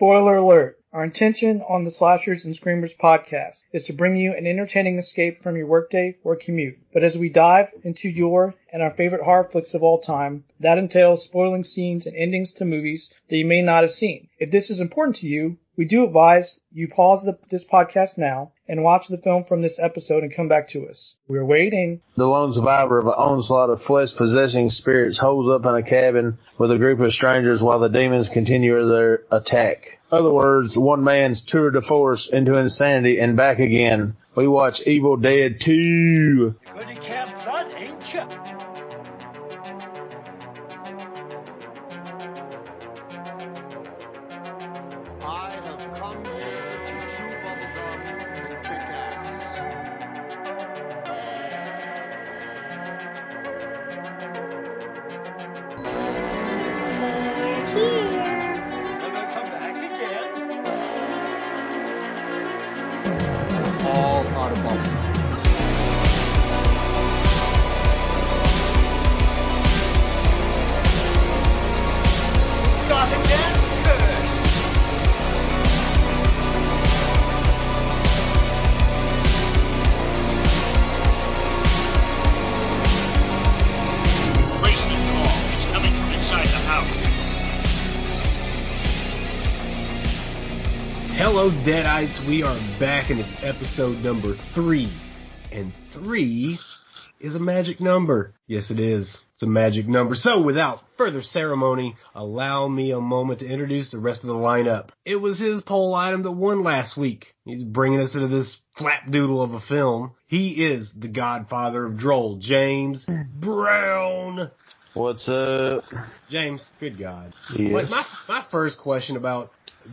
Spoiler alert. Our intention on the Slashers and Screamers podcast is to bring you an entertaining escape from your workday or commute. But as we dive into your and our favorite horror flicks of all time, that entails spoiling scenes and endings to movies that you may not have seen. If this is important to you, we do advise you pause this podcast now and watch the film from this episode and come back to us. We're waiting. The lone survivor of an onslaught of flesh-possessing spirits holds up in a cabin with a group of strangers while the demons continue their attack. In other words, one man's tour de force into insanity and back again. We watch Evil Dead 2. You're going to Camp Blood, ain't you? I have come here to chew bubblegum and kick ass. Never come back again. All out of bubble. Start again first. Basement call is coming from inside the house. Hello, Deadites. We are back, and it's episode number 3. And 3 is a magic number. Yes, it is. It's a magic number. So, without further ceremony, allow me a moment to introduce the rest of the lineup. It was his poll item that won last week. He's bringing us into this flapdoodle of a film. He is the godfather of Droll, James Brown. What's up? James, good God. Yes. Like my first question about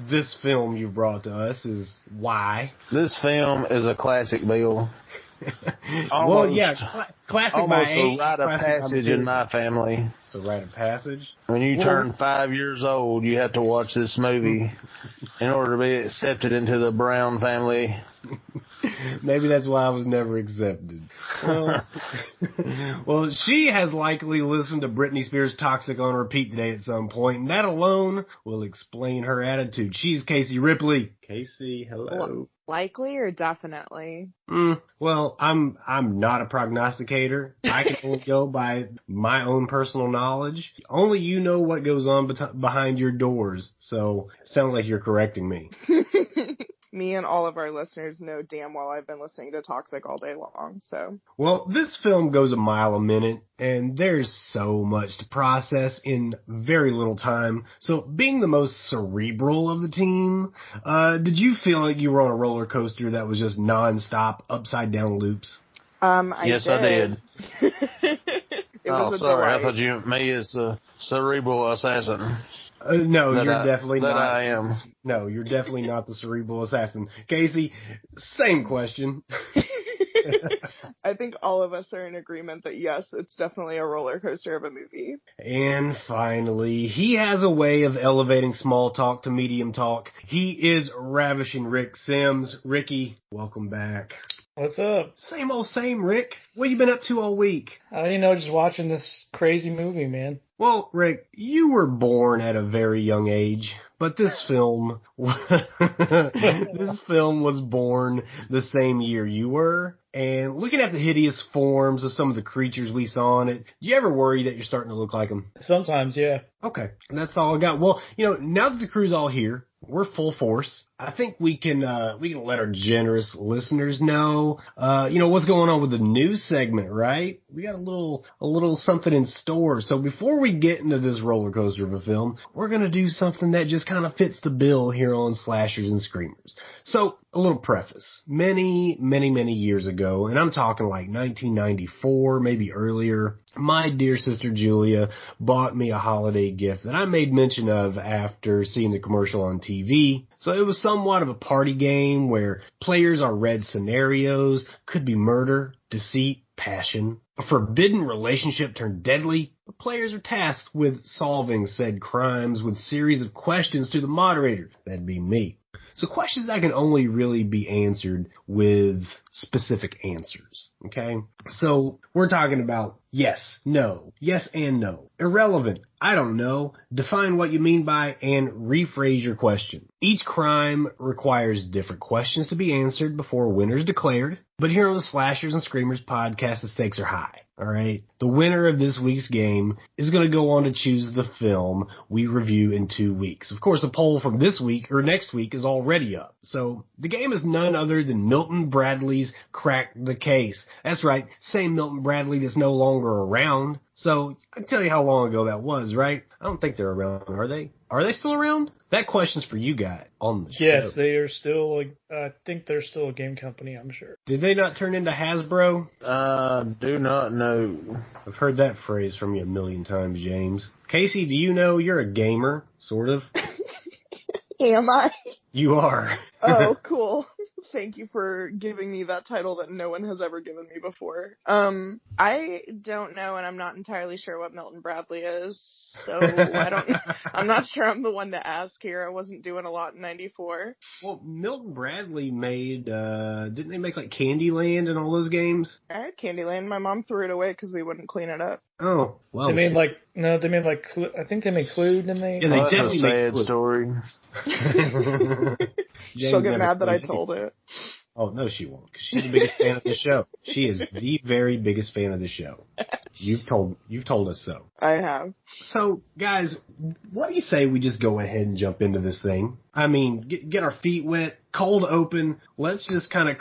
this film you brought to us is why? This film is a classic, Bill. Well, yeah, classic by Almost age. a rite of classic by passage in material. my family. It's a rite of passage. When you turn 5 years old, you have to watch this movie in order to be accepted into the Brown family. Maybe that's why I was never accepted. Well, well, she has likely listened to Britney Spears' Toxic on repeat today at some point, and that alone will explain her attitude. She's Casey Ripley. Casey, hello. Likely or definitely? Well, I'm not a prognosticator. I can only go by my own personal knowledge. Only you know what goes on behind your doors, so it sounds like you're correcting me. Me and all of our listeners know damn well I've been listening to Toxic all day long, so. Well, this film goes a mile a minute, and there's so much to process in very little time. So, being the most cerebral of the team, did you feel like you were on a roller coaster that was just non-stop, upside-down loops? Yes, I did. It was a sorry. I delight. thought you meant me as a cerebral assassin. No, That you're I- definitely that not. I am. No, you're definitely not the cerebral assassin. Casey, same question. I think all of us are in agreement that yes, it's definitely a roller coaster of a movie. And finally, he has a way of elevating small talk to medium talk. He is Ravishing Rick Sims. Ricky, welcome back. What's up? Same old same, Rick. What have you been up to all week? Just watching this crazy movie, man. Well, Rick, you were born at a very young age, but this film, this film was born the same year you were. And looking at the hideous forms of some of the creatures we saw in it, do you ever worry that you're starting to look like them? Sometimes, yeah. Okay, that's all I got. Well, now that the crew's all here, we're full force. I think we can let our generous listeners know, what's going on with the news segment, right? We got a little something in store. So before we get into this roller coaster of a film, we're going to do something that just kind of fits the bill here on Slashers and Screamers. So a little preface. Many, many, many years ago, and I'm talking like 1994, maybe earlier, my dear sister Julia bought me a holiday gift that I made mention of after seeing the commercial on TV. So it was somewhat of a party game where players are read scenarios, could be murder, deceit, passion, a forbidden relationship turned deadly. The players are tasked with solving said crimes with series of questions to the moderator. That'd be me. So questions that can only really be answered with specific answers. Okay? So we're talking about yes, no, yes and no, irrelevant, I don't know, define what you mean by, and rephrase your question. Each crime requires different questions to be answered before a winner is declared. But here on the Slashers and Screamers podcast, the stakes are high. All right. The winner of this week's game is going to go on to choose the film we review in 2 weeks. Of course, the poll from this week or next week is already up. So the game is none other than Milton Bradley's Crack the Case. That's right. Same Milton Bradley that's no longer around. So I can tell you how long ago that was, right? I don't think they're around, are they? Are they still around? That question's for you guys on the show. Yes, they are still, I think they're still a game company, I'm sure. Did they not turn into Hasbro? Do not know. I've heard that phrase from you a million times, James. Casey, do you know you're a gamer, sort of? Am I? You are. Oh, cool. Thank you for giving me that title that no one has ever given me before. I don't know, and I'm not entirely sure what Milton Bradley is, so I'm not sure I'm the one to ask here. I wasn't doing a lot in 94. Well, Milton Bradley made, didn't they make like Candyland and all those games? I had Candyland. My mom threw it away because we wouldn't clean it up. Oh, well. They made I think they made Clue, didn't they? Yeah, they That's definitely a sad story. She'll get mad that I told it. Oh, no, she won't, because she's the biggest fan of the show. She is the very biggest fan of the show. You've told us so. I have. So, guys, what do you say we just go ahead and jump into this thing? I mean, get our feet wet, cold open. Let's just kind of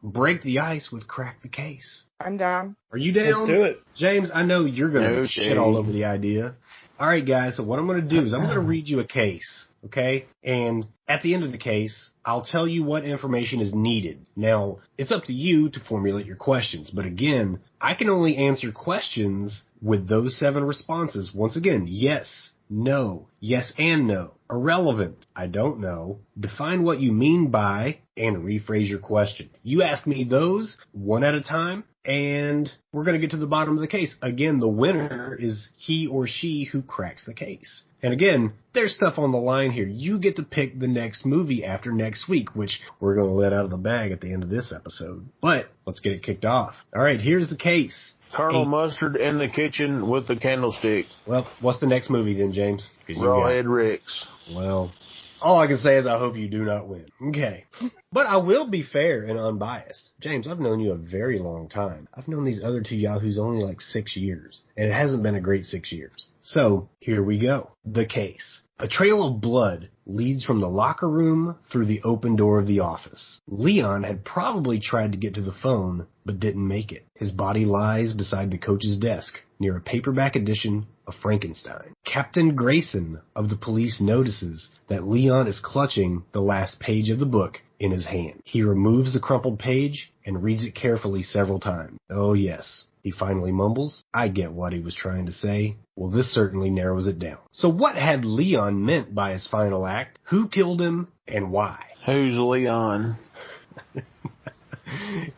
break the ice with Crack the Case. I'm down. Are you down? Let's do it. James, I know you're going to shit all over the idea. All right, guys, so what I'm going to do is I'm going to read you a case, okay? And at the end of the case, I'll tell you what information is needed. Now, it's up to you to formulate your questions, but again, I can only answer questions with those 7 responses. Once again, yes, no, yes and no, irrelevant, I don't know, define what you mean by, and rephrase your question. You ask me those one at a time, and we're going to get to the bottom of the case. Again, the winner is he or she who cracks the case. And again, there's stuff on the line here. You get to pick the next movie after next week, which we're going to let out of the bag at the end of this episode. But let's get it kicked off. All right, here's the case. Colonel Mustard in the kitchen with the candlestick. Well, what's the next movie then, James? Rawhead Rex. Well, all I can say is I hope you do not win. Okay. But I will be fair and unbiased. James, I've known you a very long time. I've known these other 2 yahoos only like 6 years, and it hasn't been a great 6 years. So, here we go. The case. A trail of blood leads from the locker room through the open door of the office. Leon had probably tried to get to the phone, but didn't make it. His body lies beside the coach's desk, near a paperback edition of Frankenstein. Captain Grayson of the police notices that Leon is clutching the last page of the book in his hand. He removes the crumpled page and reads it carefully several times. Oh yes. He finally mumbles, I get what he was trying to say. Well, this certainly narrows it down. So what had Leon meant by his final act? Who killed him and why? Who's Leon?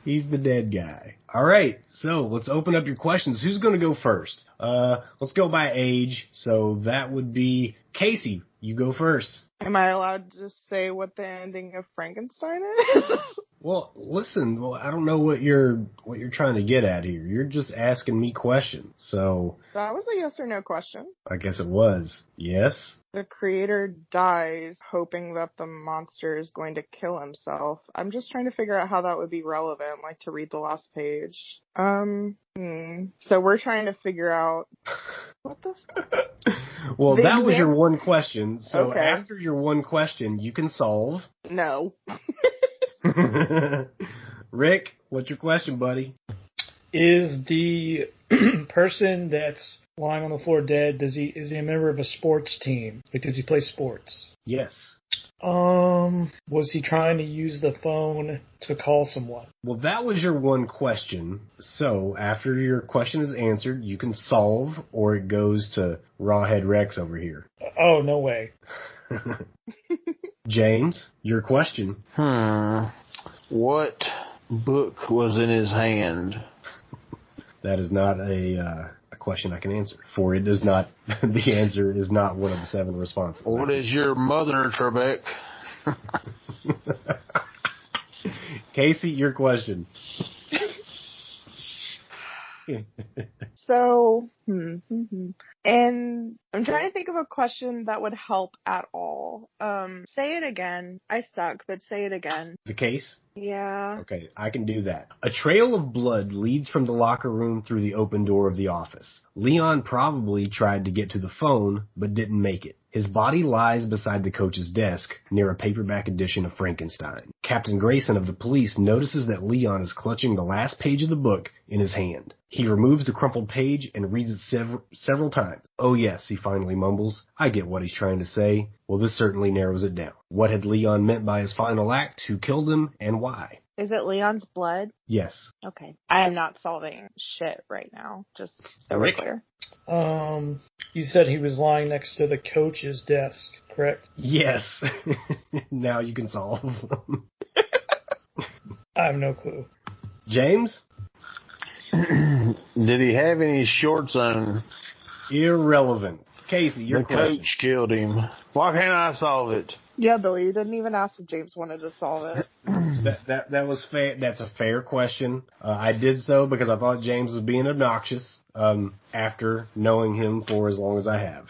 He's the dead guy. All right, so let's open up your questions. Who's going to go first? Let's go by age. So that would be Casey. You go first. Am I allowed to say what the ending of Frankenstein is? Well, listen, I don't know what you're trying to get at here. You're just asking me questions. So That was a yes or no question. I guess it was. Yes? The creator dies hoping that the monster is going to kill himself. I'm just trying to figure out how that would be relevant, like to read the last page. So we're trying to figure out what the Well, that was your one question. So okay. After your one question, you can solve. No. Rick, what's your question, buddy? Is the person that's lying on the floor dead, is he a member of a sports team? Like, does he play sports? Yes. Was he trying to use the phone to call someone? Well, that was your one question. So after your question is answered, you can solve, or it goes to Rawhead Rex over here. Oh, no way. James, your question. What book was in his hand? That is not a question I can answer, for it does not. The answer is not one of the 7 responses. What is your mother, Trebek? Casey, your question. So, and I'm trying to think of a question that would help at all. Say it again. I suck, but say it again. The case? Yeah. Okay, I can do that. A trail of blood leads from the locker room through the open door of the office. Leon probably tried to get to the phone, but didn't make it. His body lies beside the coach's desk near a paperback edition of Frankenstein. Captain Grayson of the police notices that Leon is clutching the last page of the book in his hand. He removes the crumpled page and reads it several times. Oh yes, he finally mumbles. I get what he's trying to say. Well, this certainly narrows it down. What had Leon meant by his final act? Who killed him and why? Is it Leon's blood? Yes. Okay. I am not solving shit right now. Just so we're Rick? clear. You said he was lying next to the coach's desk, correct? Yes. Now you can solve. I have no clue. James? Did he have any shorts on? Irrelevant. Casey, your The question. coach killed him. Why can't I solve it? Yeah, Billy, you didn't even ask if James wanted to solve it. That was fair. That's a fair question. I did so because I thought James was being obnoxious. After knowing him for as long as I have.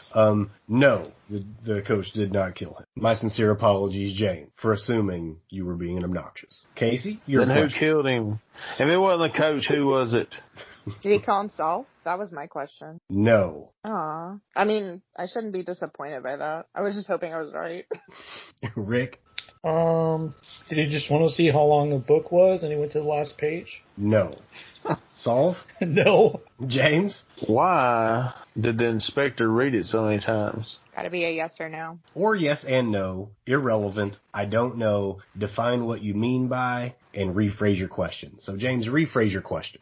No, the coach did not kill him. My sincere apologies, James, for assuming you were being obnoxious. Casey, your Then question. who killed him? If it wasn't the coach, who was it? Did he kill himself? That was my question. No. Aw. I mean, I shouldn't be disappointed by that. I was just hoping I was right. Rick? Did he just want to see how long the book was and he went to the last page? No. Solve? No. James? Why did the inspector read it so many times? Gotta be a yes or no. Or yes and no. Irrelevant. I don't know. Define what you mean by and rephrase your question. So, James, rephrase your question.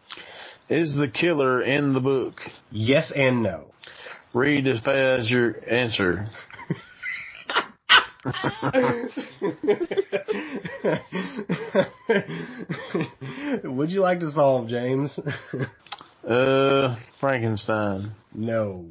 Is the killer in the book? Yes and no. Read as fast as your answer. Would you like to solve, James? Frankenstein. No.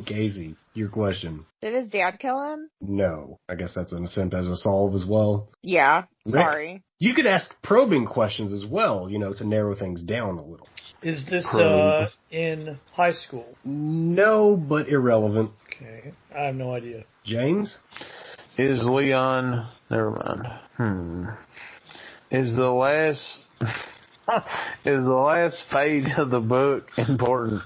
Casey, your question. Did his dad kill him? No. I guess that's an attempt as a solve as well. Yeah. Rick? Sorry. You could ask probing questions as well, to narrow things down a little. Is this Probe. in high school? No, but irrelevant. Okay. I have no idea. James? Is Leon... Never mind. Is the last... Is the last page of the book important?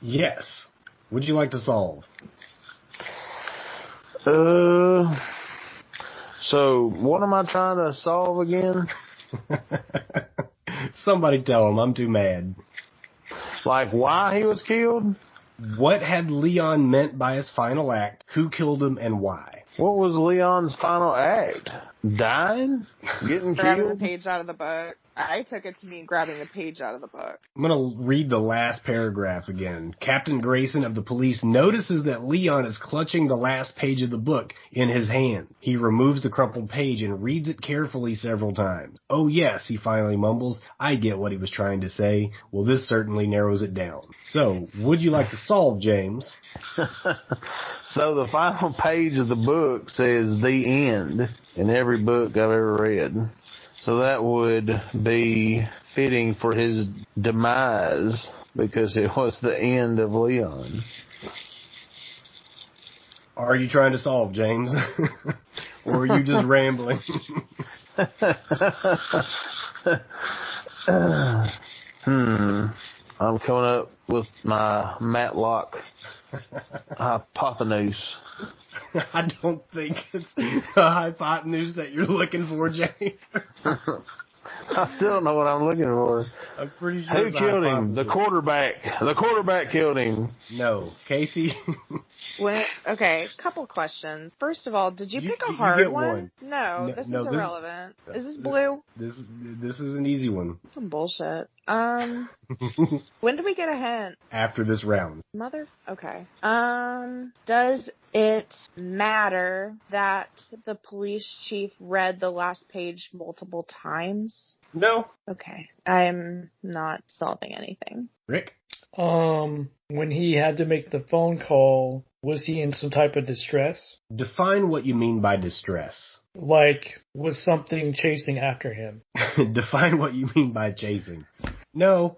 Yes. Would you like to solve? So, what am I trying to solve again? Somebody tell him I'm too mad. Like, why he was killed? What had Leon meant by his final act? Who killed him and why? What was Leon's final act? Dying? Getting Grabbing the killed? page out of the book. I took it to mean grabbing the page out of the book. I'm going to read the last paragraph again. Captain Grayson of the police notices that Leon is clutching the last page of the book in his hand. He removes the crumpled page and reads it carefully several times. Oh yes, he finally mumbles. I get what he was trying to say. Well, this certainly narrows it down. So, would you like to solve, James? So the final page of the book says the end in every book I've ever read. So that would be fitting for his demise because it was the end of Leon. Are you trying to solve, James? Or are you just rambling? I'm coming up with my Matlock hypotenuse. I don't think it's a hypotenuse that you're looking for, James. I still don't know what I'm looking for. I'm pretty sure Who it's a killed him? The hypothesis. quarterback. The quarterback killed him. No. Casey? Okay, couple questions. First of all, did you You- pick a you hard get one? one. No, No, this no, is this- irrelevant. Is this blue? This is an easy one. Some bullshit. When do we get a hint? After this round. Mother? Okay. Does it matter that the police chief read the last page multiple times? No. Okay. I'm not solving anything. Rick? When he had to make the phone call, was he in some type of distress? Define what you mean by distress. Like, was something chasing after him? Define what you mean by chasing. No,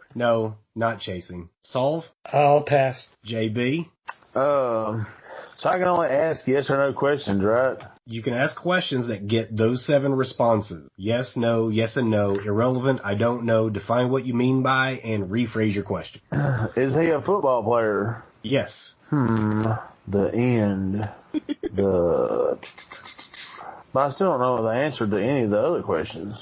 not chasing. Solve? I'll pass. JB? So I can only ask yes or no questions, right? You can ask questions that get those 7 responses. Yes, no, yes and no, irrelevant, I don't know, define what you mean by, and rephrase your question. Is he a football player? Yes. The end. But I still don't know the answer to any of the other questions.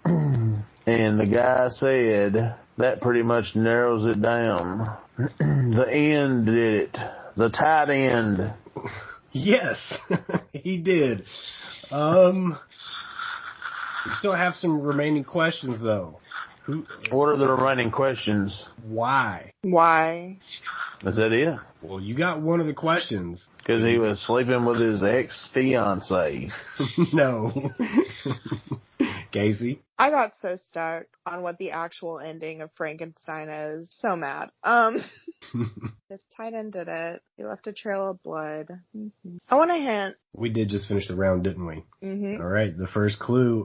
And the guy said, that pretty much narrows it down. The end did it. The tight end. Yes, he did. We still have some remaining questions, though. What are the remaining questions? Why? Why? Is that it? Well, you got one of the questions. Because he was sleeping with his ex-fiancée. No. Casey? I got so stuck on what the actual ending of Frankenstein is. So mad. This tight end did it. He left a trail of blood. I want a hint. We did just finish the round, didn't we? Mm-hmm. All right. The first clue.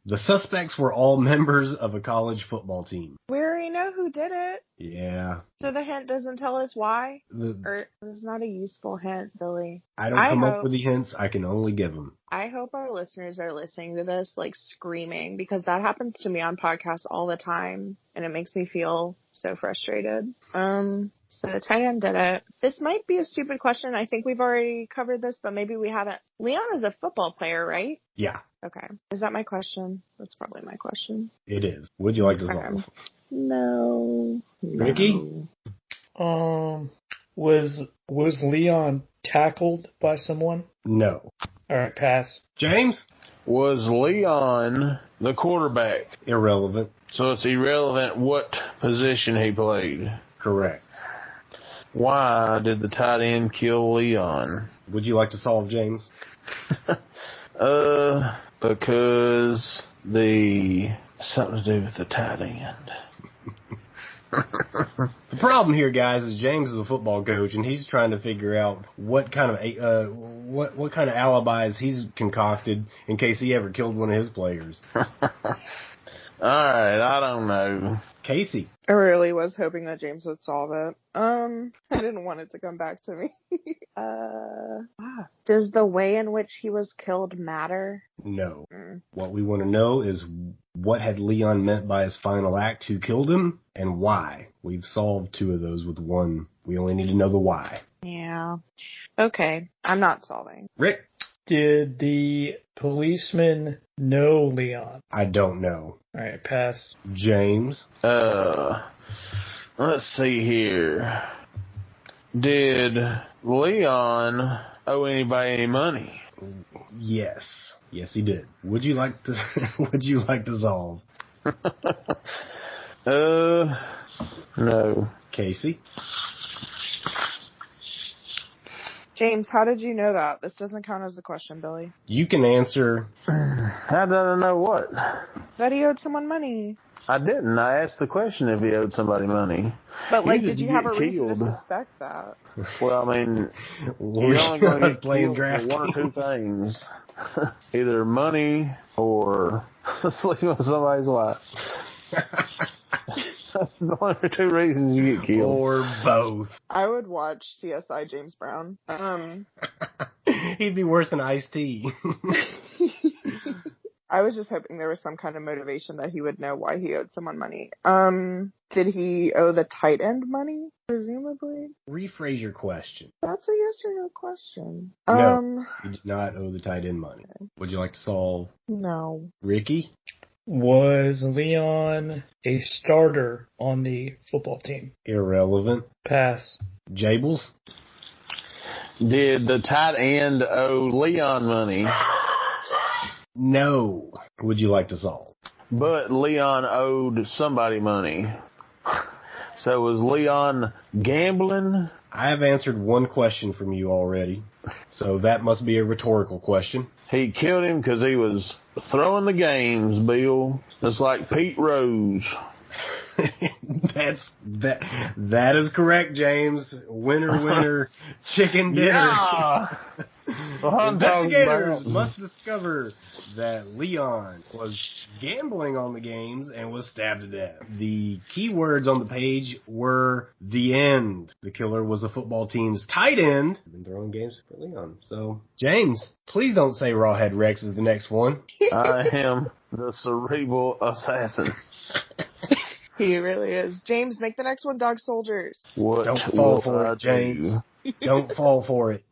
The suspects were all members of a college football team. We already know who did it. Yeah. So the hint doesn't tell us why? Or it's not a useful hint, Billy. I don't come up with the hints. I can only give them. I hope our listeners are listening to this, like, screaming, because that happens to me on podcasts all the time, and it makes me feel so frustrated. So the tight end did it. This might be a stupid question. I think we've already covered this, but maybe we haven't. Leon is a football player, right? Yeah. Okay. Is that my question? That's probably my question. It is. Would you like to solve? No. Ricky? Was Leon tackled by someone? No. All right, pass. James? Was Leon the quarterback? Irrelevant. So it's irrelevant what position he played. Correct. Why did the tight end kill Leon? Would you like to solve, James? Because something to do with the tight end. The problem here, guys, is James is a football coach, and he's trying to figure out what kind of what kind of alibis he's concocted in case he ever killed one of his players. All right, I don't know. Casey. I really was hoping that James would solve it. I didn't want it to come back to me. Does the way in which he was killed matter? No. What we want to know is what had Leon meant by his final act, who killed him, and why. We've solved 2 of those with 1. We only need to know the why. Yeah. Okay. I'm not solving. Rick? Did the policeman know Leon? I don't know. All right, pass. James? Let's see here. Did Leon owe anybody any money? Yes. Yes, he did. Would you like to solve? No. Casey? James, how did you know that? This doesn't count as a question, Billy. You can answer. How did I know what? That he owed someone money. I didn't. I asked the question if he owed somebody money. But, like, He did you didn't have a get reason to killed. suspect that? Well, I mean, We're you're only going to get playing killed for draft 1 or 2 games. things. Either money or sleeping with somebody's wife. That's the only 2 reasons you get killed. Or both. I would watch CSI James Brown. He'd be worse than Ice-T. I was just hoping there was some kind of motivation that he would know why he owed someone money. Did he owe the tight end money? Presumably. Rephrase your question. That's a yes or no question. No, he did not owe the tight end money. Would you like to solve? No. Ricky? Was Leon a starter on the football team? Irrelevant. Pass. Jables? Did the tight end owe Leon money? No. Would you like to solve? But Leon owed somebody money. So was Leon gambling? I have answered 1 question from you already, so that must be a rhetorical question. He killed him because he was throwing the games, Bill. Just like Pete Rose. That is correct, James. Winner, chicken dinner. Yeah. I'm talking Investigators about. must discover that Leon was gambling on the games and was stabbed to death. The keywords on the page were the end. The killer was the football team's tight end. I've been throwing games for Leon. So, James, please don't say Rawhead Rex is the next one. I am the cerebral assassin. He really is. James, make the next one Dog Soldiers. What Don't fall will for I it, James. do? Don't fall for it.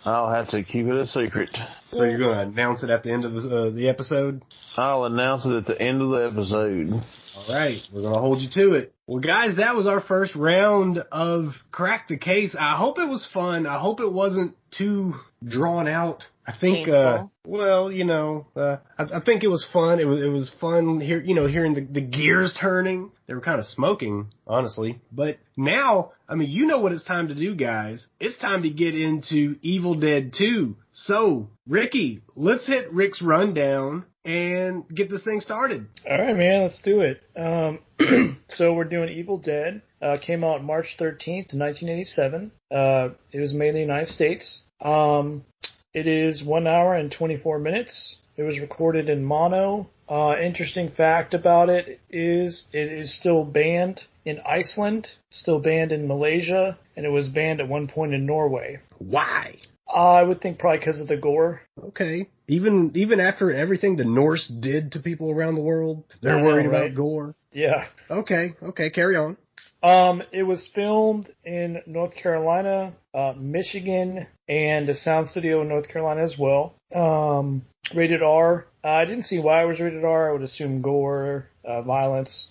I'll have to keep it a secret. So you're going to announce it at the end of the episode? I'll announce it at the end of the episode. All right, we're going to hold you to it. Well, guys, that was our first round of Crack the Case. I hope it was fun. I hope it wasn't too drawn out. I think, Painful. I think it was fun. It was fun hearing the gears turning. They were kind of smoking, honestly. But now, you know what it's time to do, guys. It's time to get into Evil Dead 2. So, Ricky, let's hit Rick's rundown and get this thing started. All right, man, let's do it. So we're doing Evil Dead. Came out March 13th, 1987. It was made in the United States. It is 1 hour and 24 minutes. It was recorded in mono. Interesting fact about it is still banned in Iceland, still banned in Malaysia, and it was banned at one point in Norway. Why? I would think probably because of the gore. Okay. Even after everything the Norse did to people around the world, they're worried about gore. Yeah. Okay, carry on. It was filmed in North Carolina, Michigan, and a sound studio in North Carolina as well. Rated R. I didn't see why it was rated R. I would assume gore, violence.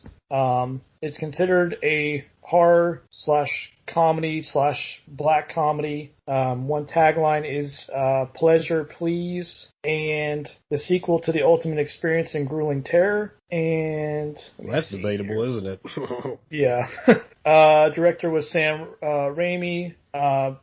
It's considered a horror / comedy / black comedy. One tagline is pleasure, please, and the sequel to The Ultimate Experience in Grueling Terror. And that's debatable, isn't it? Yeah. Director was Sam Raimi.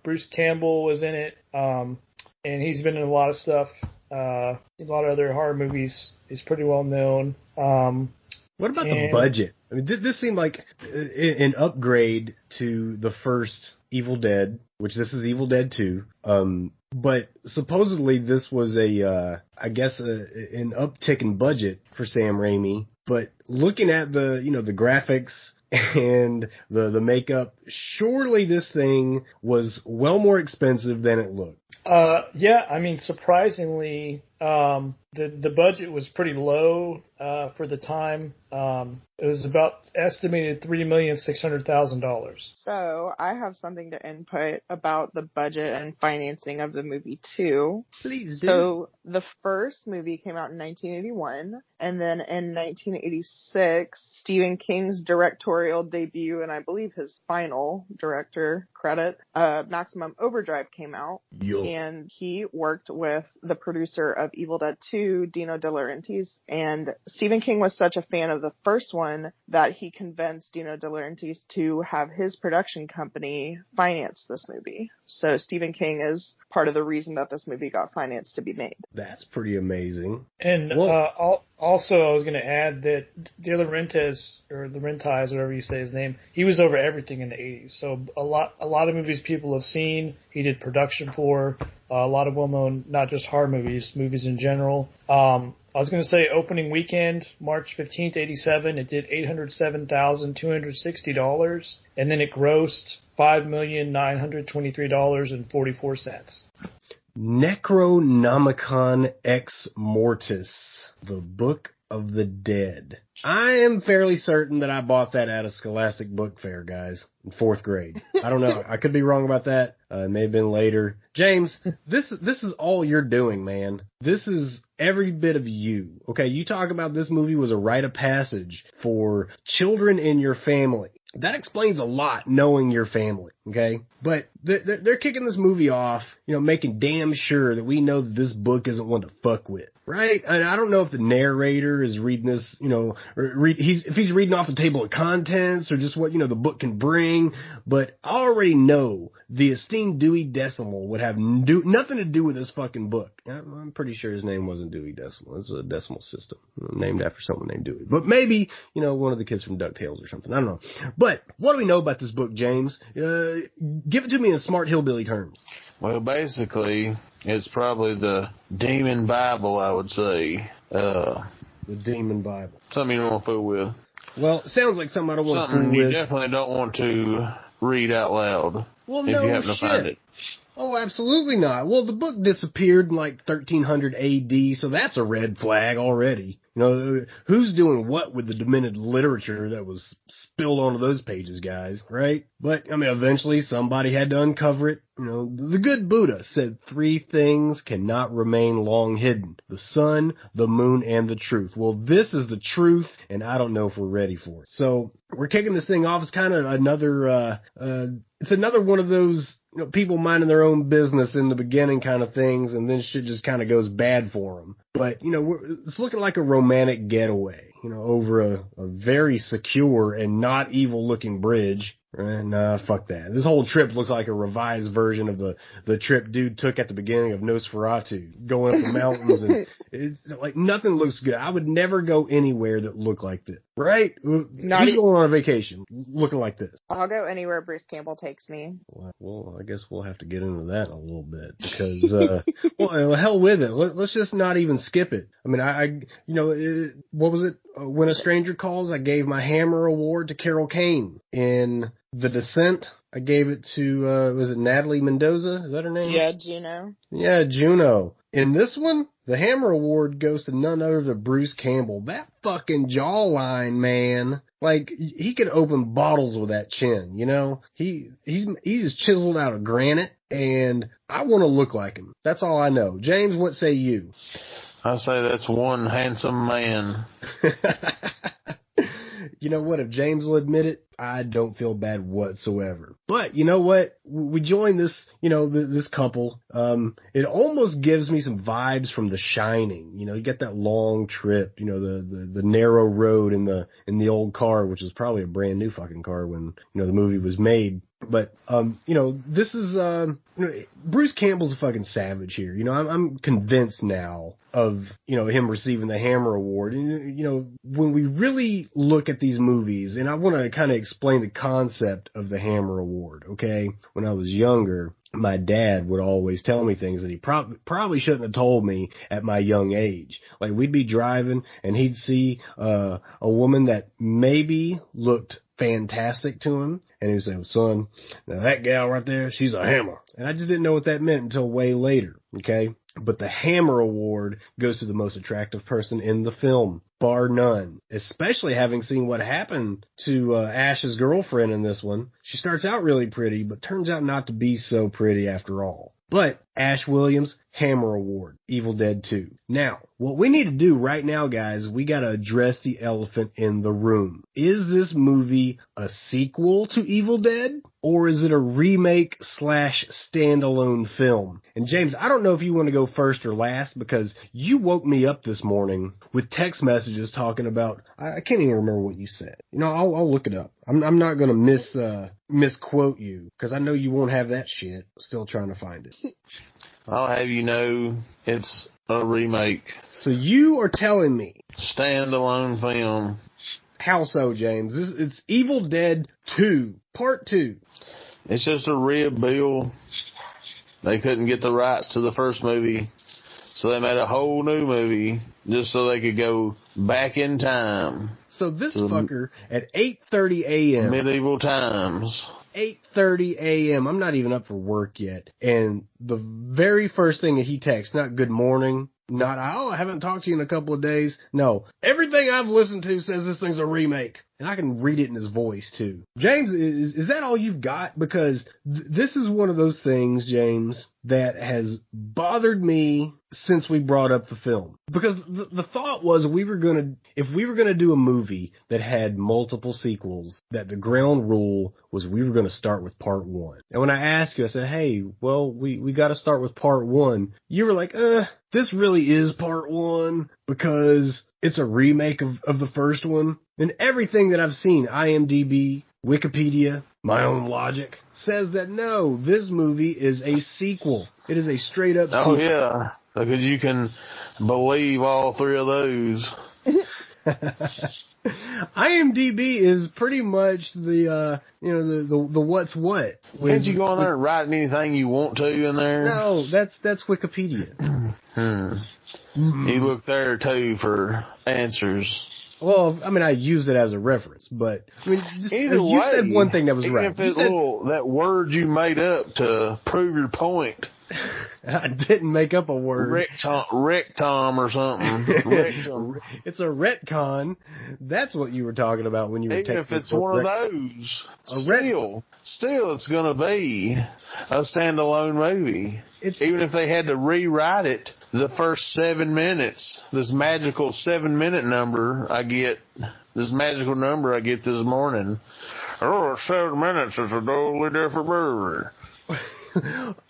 Bruce Campbell was in it, and he's been in a lot of stuff. A lot of other horror movies. He's pretty well known. What about the budget? This seemed like an upgrade to the first Evil Dead, which this is Evil Dead 2. But supposedly this was an uptick in budget for Sam Raimi. But looking at the graphics and the makeup, surely this thing was well more expensive than it looked. Yeah, surprisingly, the budget was pretty low for the time. It was about estimated $3,600,000. So I have something to input about the budget and financing of the movie too. Please do. So the first movie came out in 1981, and then in 1986, Stephen King's directorial debut, and I believe his final director credit, Maximum Overdrive, came out. Yo. And he worked with the producer of Evil Dead 2, Dino De Laurentiis, and Stephen King was such a fan of the first one that he convinced Dino De Laurentiis to have his production company finance this movie. So Stephen King is part of the reason that this movie got financed to be made. That's pretty amazing. And also, I was going to add that De Laurentiis, or Laurentiis, whatever you say his name, he was over everything in the 80s. So a lot of movies people have seen, he did production for. A lot of well-known, not just horror movies in general. I was going to say opening weekend, March 15th, 87, it did $807,260, and then it grossed $5,923.44. Necronomicon Ex Mortis, the Book of the Dead. I am fairly certain that I bought that at a Scholastic Book Fair, guys, in 4th grade. I don't know. I could be wrong about that. It may have been later. James, this is all you're doing, man. This is every bit of you. Okay, you talk about this movie was a rite of passage for children in your family. That explains a lot, knowing your family, okay? But they're kicking this movie off, making damn sure that we know that this book isn't one to fuck with, right? And I don't know if the narrator is reading this, if he's reading off the table of contents or just what, the book can bring. But I already know the esteemed Dewey Decimal would have nothing to do with this fucking book. I'm pretty sure his name wasn't Dewey Decimal. It's a decimal system named after someone named Dewey. But maybe, one of the kids from DuckTales or something. I don't know. But what do we know about this book, James? Give it to me in smart hillbilly terms. Well, basically, it's probably the Demon Bible, I would say. The Demon Bible. Something you don't want to fool with. Well, it sounds like something I don't want to fool Something you with. definitely don't want to read out loud. Well, if no you happen to find shit. it. Oh, absolutely not. Well, the book disappeared in like 1300 AD, so that's a red flag already. You know, who's doing what with the demented literature that was spilled onto those pages, guys, right? But, I mean, eventually somebody had to uncover it. You know, the good Buddha said 3 things cannot remain long hidden: the sun, the moon, and the truth. Well, this is the truth, and I don't know if we're ready for it. So, we're kicking this thing off. It's kind of another, it's another one of those, you know, people minding their own business in the beginning kind of things, and then shit just kind of goes bad for them. But, you know, it's looking like a romantic getaway, you know, over a very secure and not evil looking bridge. Nah, fuck that. This whole trip looks like a revised version of the trip dude took at the beginning of Nosferatu, going up the mountains, and it's like nothing looks good. I would never go anywhere that looked like this, right? Who's going on a vacation looking like this? I'll go anywhere Bruce Campbell takes me. Well, I guess we'll have to get into that in a little bit because, well, hell with it. Let's just not even skip it. I mean, you know, what was it? When a Stranger Calls, I gave my Hammer Award to Carol Kane. In The Descent, I gave it to, was it Natalie Mendoza? Is that her name? Yeah, Juno. Yeah, Juno. In this one, the Hammer Award goes to none other than Bruce Campbell. That fucking jawline, man. Like, he could open bottles with that chin, you know? He's chiseled out of granite, and I want to look like him. That's all I know. James, what say you? I say that's one handsome man. You know what? If James will admit it, I don't feel bad whatsoever. But you know what? We joined this, you know, this couple. It almost gives me some vibes from The Shining. You know, you get that long trip, you know, the narrow road in the old car, which is probably a brand new fucking car when, you know, the movie was made. But, you know, this is, you know, Bruce Campbell's a fucking savage here. You know, I'm convinced now of, you know, him receiving the Hammer Award. And, you know, when we really look at these movies, and I want to kind of explain the concept of the Hammer Award, okay? When I was younger, my dad would always tell me things that he probably shouldn't have told me at my young age. Like, we'd be driving, and he'd see a woman that maybe looked fantastic to him, and he would say, son, now that gal right there, she's a hammer. And I just didn't know what that meant until way later, okay? But the Hammer Award goes to the most attractive person in the film, bar none, especially having seen what happened to Ash's girlfriend in this one. She starts out really pretty, but turns out not to be so pretty after all. But Ash Williams, Hammer Award, Evil Dead 2. Now, what we need to do right now, guys, we got to address the elephant in the room. Is this movie a sequel to Evil Dead, or is it a remake / standalone film? And James, I don't know if you want to go first or last, because you woke me up this morning with text messages talking about, I can't even remember what you said. You know, I'll look it up. I'm not going to misquote you, because I know you won't have that shit. Still trying to find it. I'll have you know it's a remake. So you are telling me. Standalone film. How so, James? It's Evil Dead 2, Part 2. It's just a rebuild. They couldn't get the rights to the first movie, so they made a whole new movie just so they could go back in time. So this fucker at 8:30 a.m. Medieval times. 8:30 a.m. I'm not even up for work yet. And the very first thing that he texts, not good morning, not, oh, I haven't talked to you in a couple of days. No, everything I've listened to says this thing's a remake. And I can read it in his voice, too. James, is that all you've got? Because this is one of those things, James, that has bothered me since we brought up the film. Because the thought was if we were going to do a movie that had multiple sequels, that the ground rule was we were going to start with part 1. And when I asked you, I said, hey, well, we got to start with part 1. You were like, this really is part 1 because it's a remake of the first one. And everything that I've seen, IMDb, Wikipedia, my own logic, says that no, this movie is a sequel. It is a straight up sequel. Oh, yeah, because you can believe all 3 of those. IMDb is pretty much the what's what. Can't you go in there and write anything you want to in there? No, that's Wikipedia. You look there too for answers. Well, I mean, I used it as a reference, but I mean, Either you way, said one thing that was even right. if it's that word you made up to prove your point. I didn't make up a word. Rectom or something. Rectum. It's a retcon. That's what you were talking about when you were texting. Even if it's one of those, still it's going to be a standalone movie. Even if they had to rewrite it, the first 7 minutes, this magical 7-minute number I get this morning. Oh, 7 minutes is a totally different movie.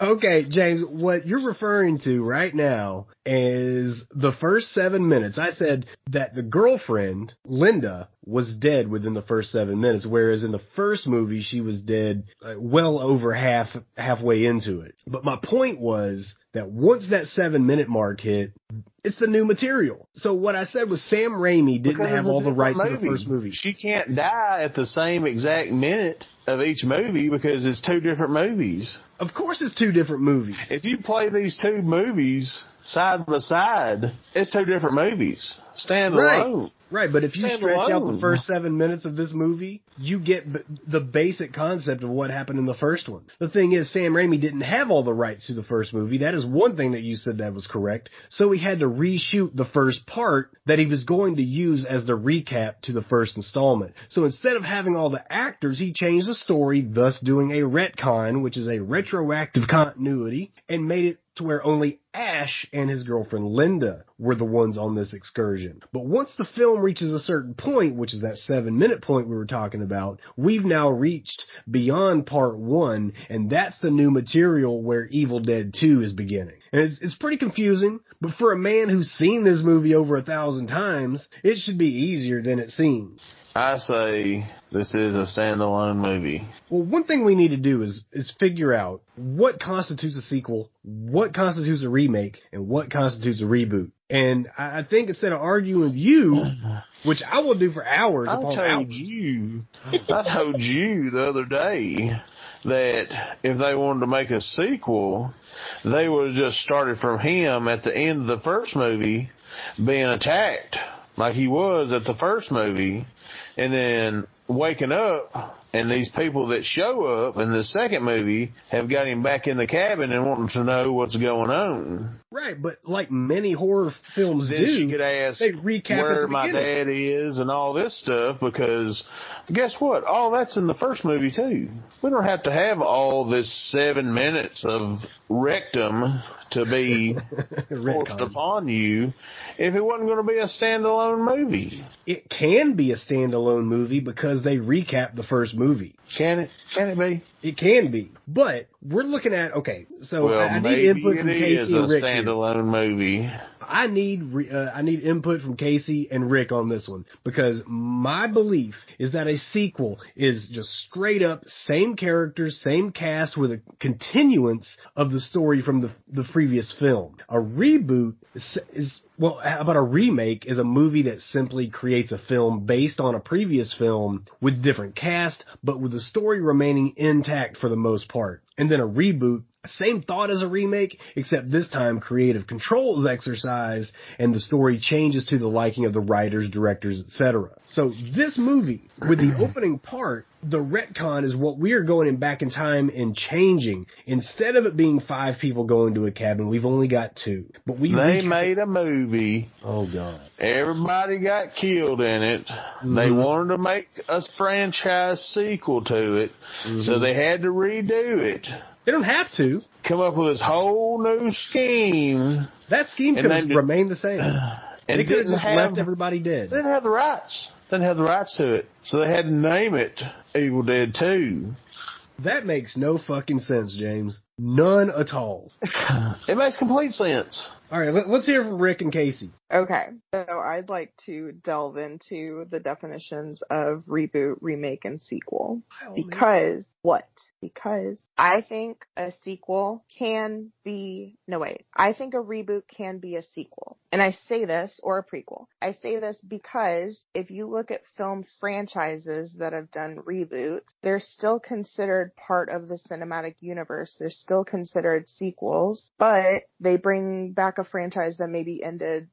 Okay, James, what you're referring to right now is the first 7 minutes. I said that the girlfriend, Linda, was dead within the first 7 minutes, whereas in the first movie, she was dead well over halfway into it. But my point was that once that 7-minute mark hit, it's the new material. So what I said was Sam Raimi didn't have all the rights to the first movie. She can't die at the same exact minute of each movie because it's two different movies. Of course it's two different movies. If you play these two movies side by side, it's two different movies. Standalone. Right, but if you stretch out the first 7 minutes of this movie, you get the basic concept of what happened in the first one. The thing is, Sam Raimi didn't have all the rights to the first movie. That is one thing that you said that was correct. So he had to reshoot the first part that he was going to use as the recap to the first installment. So instead of having all the actors, he changed the story, thus doing a retcon, which is a retroactive continuity, and made it to where only Ash and his girlfriend Linda were the ones on this excursion. But once the film reaches a certain point, which is that 7-minute point we were talking about, we've now reached beyond part 1, and that's the new material where Evil Dead 2 is beginning. And it's pretty confusing, but for a man who's seen this movie over 1,000 times, it should be easier than it seems. I say this is a standalone movie. Well, one thing we need to do is figure out what constitutes a sequel, what constitutes a remake, and what constitutes a reboot. And I think instead of arguing with you, which I will do for hours upon hours. I told you the other day that if they wanted to make a sequel, they would have just started from him at the end of the first movie being attacked like he was at the first movie, and then waking up, and these people that show up in the second movie have got him back in the cabin and wanting to know what's going on. Right, but like many horror films then she could ask they recap where my dad is and all this stuff, because guess what? All that's in the first movie too. We don't have to have all this 7 minutes of rectum to be forced upon you if it wasn't going to be a standalone movie. It can be a standalone movie because they recap the first movie. Can it? Can it be? It can be. But we're looking at, okay, so I need input from Casey and Rick. It is a standalone movie. I need input from Casey and Rick on this one, because my belief is that a sequel is just straight up same characters, same cast with a continuance of the story from the previous film. A reboot is well, how about a remake is a movie that simply creates a film based on a previous film with different cast, but with the story remaining intact for the most part. And then a reboot, same thought as a remake, except this time creative control is exercised and the story changes to the liking of the writers, directors, etc. So this movie, with the opening part, the retcon is what we are going back in time and changing. Instead of it being 5 people going to a cabin, we've only got 2. But they made a movie. Oh God! Everybody got killed in it. Mm-hmm. They wanted to make a franchise sequel to it, so they had to redo it. They don't have to come up with this whole new scheme. That scheme could have remained the same. And they could have just left everybody dead. They didn't have the rights. They didn't have the rights to it. So they had to name it Evil Dead 2. That makes no fucking sense, James. None at all. It makes complete sense. All right, let's hear from Rick and Casey. Okay, so I'd like to delve into the definitions of reboot, remake, and sequel. Because I think a sequel can be... No, wait. I think a reboot can be a sequel. And I say this, or a prequel. I say this because if you look at film franchises that have done reboots, they're still considered part of the cinematic universe. They're still considered sequels, but they bring back a franchise that maybe ended,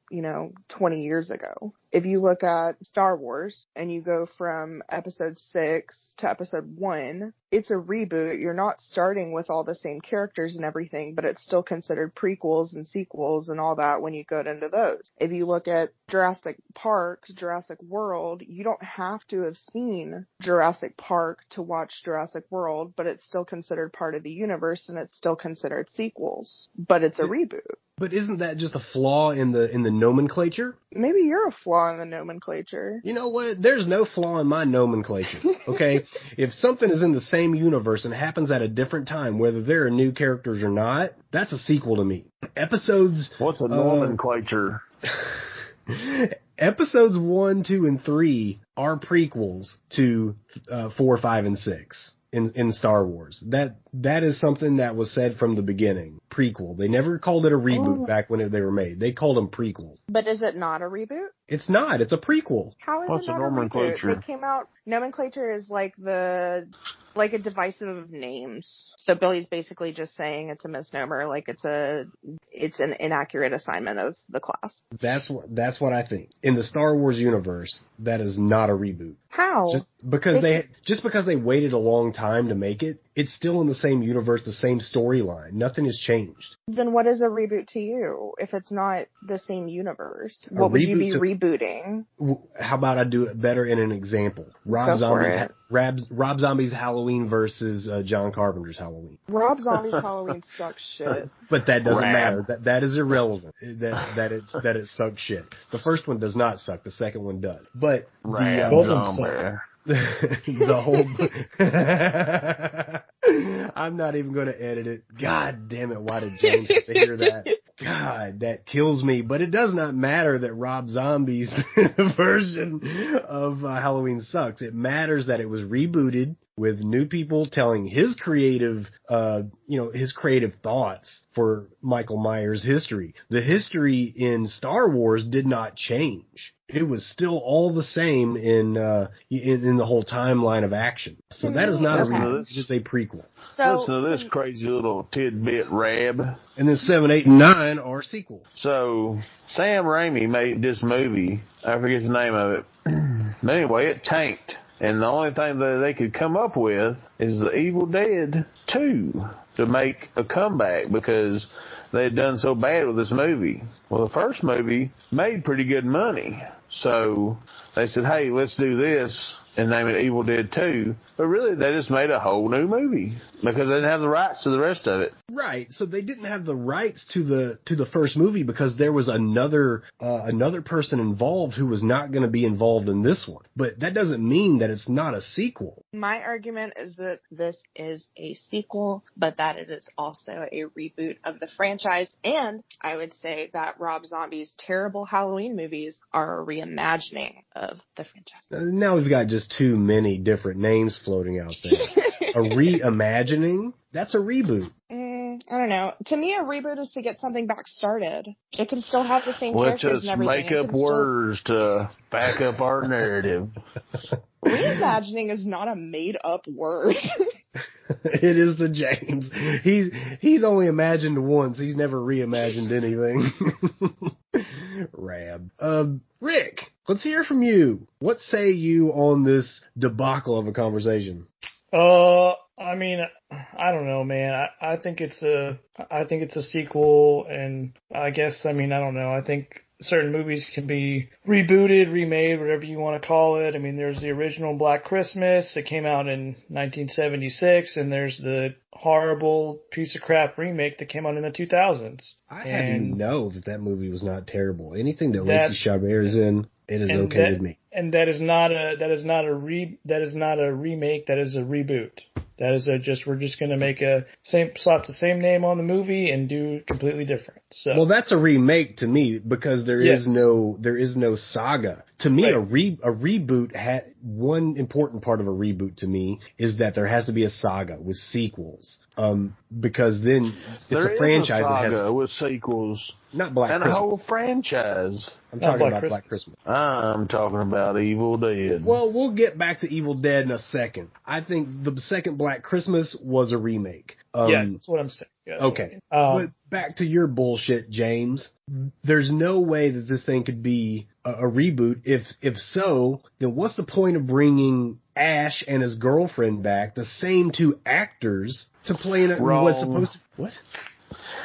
20 years ago. If you look at Star Wars and you go from episode 6 to episode 1, it's a reboot. You're not starting with all the same characters and everything, but it's still considered prequels and sequels and all that when you go into those. If you look at Jurassic Park, Jurassic World, you don't have to have seen Jurassic Park to watch Jurassic World, but it's still considered part of the universe and it's still considered sequels, but it's a reboot. But isn't that just a flaw in the nomenclature? Maybe you're a flaw in the nomenclature. You know what? There's no flaw in my nomenclature, okay? If something is in the same universe and happens at a different time, whether there are new characters or not, that's a sequel to me. Episodes... What's a nomenclature? Episodes 1, 2, and 3 are prequels to 4, 5, and 6. In Star Wars. That is something that was said from the beginning. Prequel. They never called it a reboot back when they were made. They called them prequels. But is it not a reboot? It's not. It's a prequel. How is What's it not a nomenclature? A reboot? They came out... Nomenclature is like a divisive of names. So Billy's basically just saying it's a misnomer, like it's an inaccurate assignment of the class. That's what I think. In the Star Wars universe, that is not a reboot. How? Just because they waited a long time to make it, it's still in the same universe, the same storyline. Nothing has changed. Then what is a reboot to you if it's not the same universe? What would you be rebooting? How about I do it better in an example? Rob Zombie's Halloween versus John Carpenter's Halloween. Rob Zombie's Halloween sucks shit. But that doesn't matter. That is irrelevant. That it sucks shit. The first one does not suck. The second one does. But the whole I'm not even going to edit it. God damn it. Why did James have to hear that? God, that kills me. But it does not matter that Rob Zombie's version of Halloween sucks. It matters that it was rebooted with new people telling his creative thoughts for Michael Myers' history. The history in Star Wars did not change. It was still all the same in the whole timeline of action. So that is not a reboot. It's just a prequel. So, listen to this crazy little tidbit, Rab. And then 7, 8, and 9 are sequels. So Sam Raimi made this movie. I forget the name of it. But anyway, it tanked. And the only thing that they could come up with is the Evil Dead 2 to make a comeback because they had done so bad with this movie. Well, the first movie made pretty good money. So they said, hey, let's do this and name it Evil Dead 2. But really, they just made a whole new movie because they didn't have the rights to the rest of it. Right. So they didn't have the rights to the first movie because there was another person involved who was not going to be involved in this one. But that doesn't mean that it's not a sequel. My argument is that this is a sequel, but that it is also a reboot of the franchise. And I would say that Rob Zombie's terrible Halloween movies are a reimagining of the franchise. Now we've got just too many different names floating out there. A reimagining? That's a reboot. I don't know. To me, a reboot is to get something back started. It can still have the same characters and everything. Let's just make up words to back up our narrative. Reimagining is not a made-up word. It is the James. He's only imagined once. He's never reimagined anything. Rab. Rick, let's hear from you. What say you on this debacle of a conversation? I mean, I don't know, man. I think it's a sequel, and I guess, I don't know. I think certain movies can be rebooted, remade, whatever you want to call it. I mean, there's the original Black Christmas that came out in 1976, and there's the horrible piece of crap remake that came out in the 2000s. I had to know that movie was not terrible. Anything that Lacey Chabert is in, it is okay with me. And that is not a remake. That is a reboot. That is we're just going to make slap the same name on the movie and do completely different. So. Well, that's a remake to me because there is no saga to me, Right. a reboot one important part of a reboot to me is that there has to be a saga with sequels. Because then it's There a is franchise a that saga has with sequels not Black and Christmas. a whole franchise. I'm Not talking Black about Christmas. Black Christmas. I'm talking about Evil Dead. Well, we'll get back to Evil Dead in a second. I think the second Black Christmas was a remake. Yeah, that's what I'm saying. Yeah, that's Okay. what I mean. But back to your bullshit, James. There's no way that this thing could be a reboot. If so, then what's the point of bringing Ash and his girlfriend back, the same two actors, to play in what's supposed to... What?